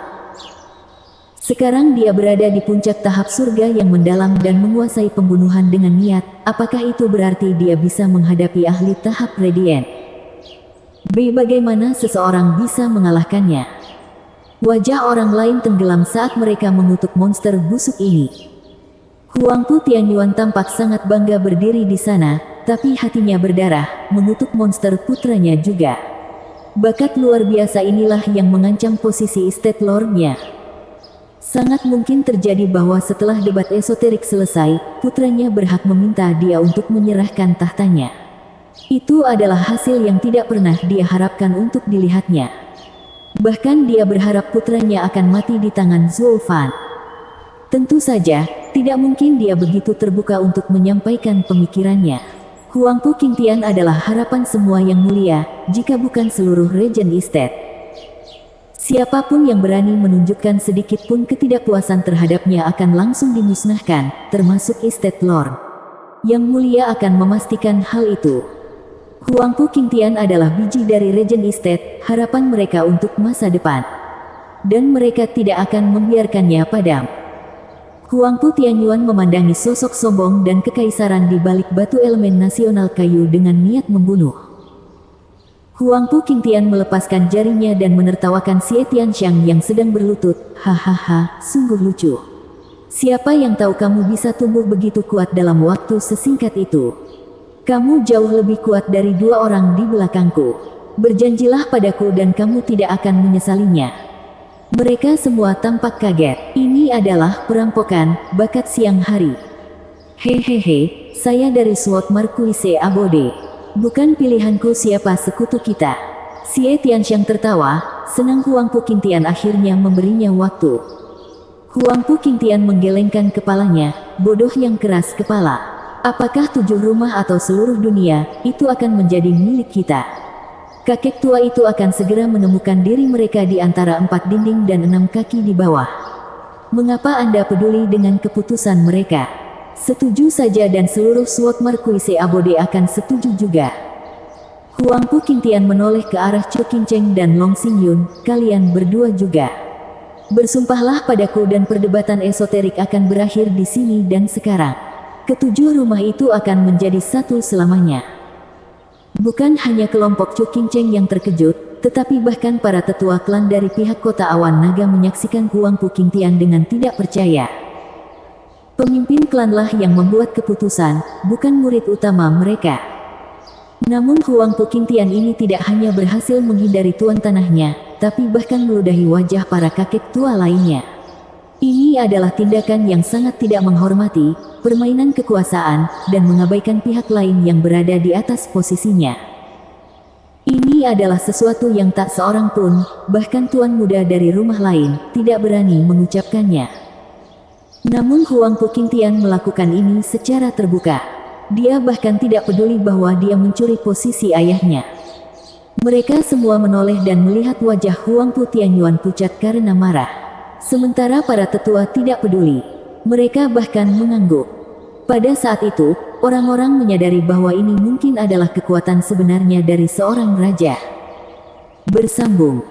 Speaker 1: Sekarang dia berada di puncak tahap surga yang mendalam dan menguasai pembunuhan dengan niat. Apakah itu berarti dia bisa menghadapi ahli tahap radiant? Bagaimana seseorang bisa mengalahkannya? Wajah orang lain tenggelam saat mereka mengutuk monster busuk ini. Huangpu Tianyuan tampak sangat bangga berdiri di sana, tapi hatinya berdarah, mengutuk monster putranya juga. Bakat luar biasa inilah yang mengancam posisi Estate Lord-nya. Sangat mungkin terjadi bahwa setelah debat esoterik selesai, putranya berhak meminta dia untuk menyerahkan tahtanya. Itu adalah hasil yang tidak pernah dia harapkan untuk dilihatnya. Bahkan dia berharap putranya akan mati di tangan Zhou Fan. Tentu saja, tidak mungkin dia begitu terbuka untuk menyampaikan pemikirannya. Huang Puqingtian adalah harapan semua yang mulia, jika bukan seluruh Regent Estate. Siapapun yang berani menunjukkan sedikit pun ketidakpuasan terhadapnya akan langsung dimusnahkan, termasuk Estate Lord. Yang mulia akan memastikan hal itu. Huang Puqingtian adalah biji dari Regent Estate, harapan mereka untuk masa depan. Dan mereka tidak akan membiarkannya padam. Huangpu Tianyuan memandangi sosok sombong dan kekaisaran di balik batu elemen nasional kayu dengan niat membunuh. Huang Puqingtian melepaskan jarinya dan menertawakan Xie Tianxiang yang sedang berlutut. Hahaha, sungguh lucu. Siapa yang tahu kamu bisa tumbuh begitu kuat dalam waktu sesingkat itu? Kamu jauh lebih kuat dari 2 orang di belakangku. Berjanjilah padaku dan kamu tidak akan menyesalinya. Mereka semua tampak kaget. Ini adalah perampokan, bakat siang hari. Hehehe, saya dari SWOT Marquise Abode. Bukan pilihanku siapa sekutu kita. Xie Tianxiang tertawa, senang Huang Puqingtian akhirnya memberinya waktu. Huang Puqingtian menggelengkan kepalanya, bodoh yang keras kepala. Apakah 7 rumah atau seluruh dunia, itu akan menjadi milik kita. Kakek tua itu akan segera menemukan diri mereka di antara 4 dinding dan 6 kaki di bawah. Mengapa Anda peduli dengan keputusan mereka? Setuju saja dan seluruh SWOT Marquise Abode akan setuju juga. Huang Puqingtian menoleh ke arah Chu Qingcheng dan Long Xingyun, kalian berdua juga. Bersumpahlah padaku dan perdebatan esoterik akan berakhir di sini dan sekarang. Ketujuh rumah itu akan menjadi satu selamanya. Bukan hanya kelompok Chu Qingcheng yang terkejut, tetapi bahkan para tetua klan dari pihak kota awan naga menyaksikan Huang Puqingtian dengan tidak percaya. Pemimpin klanlah yang membuat keputusan, bukan murid utama mereka. Namun Huang Puqingtian ini tidak hanya berhasil menghindari tuan tanahnya, tapi bahkan meludahi wajah para kakek tua lainnya. Ini adalah tindakan yang sangat tidak menghormati, permainan kekuasaan, dan mengabaikan pihak lain yang berada di atas posisinya. Ini adalah sesuatu yang tak seorang pun, bahkan tuan muda dari rumah lain, tidak berani mengucapkannya. Namun Huang Puqingtian melakukan ini secara terbuka. Dia bahkan tidak peduli bahwa dia mencuri posisi ayahnya. Mereka semua menoleh dan melihat wajah Huangpu Tianyuan pucat karena marah. Sementara para tetua tidak peduli. Mereka bahkan mengangguk. Pada saat itu, orang-orang menyadari bahwa ini mungkin adalah kekuatan sebenarnya dari seorang raja. Bersambung.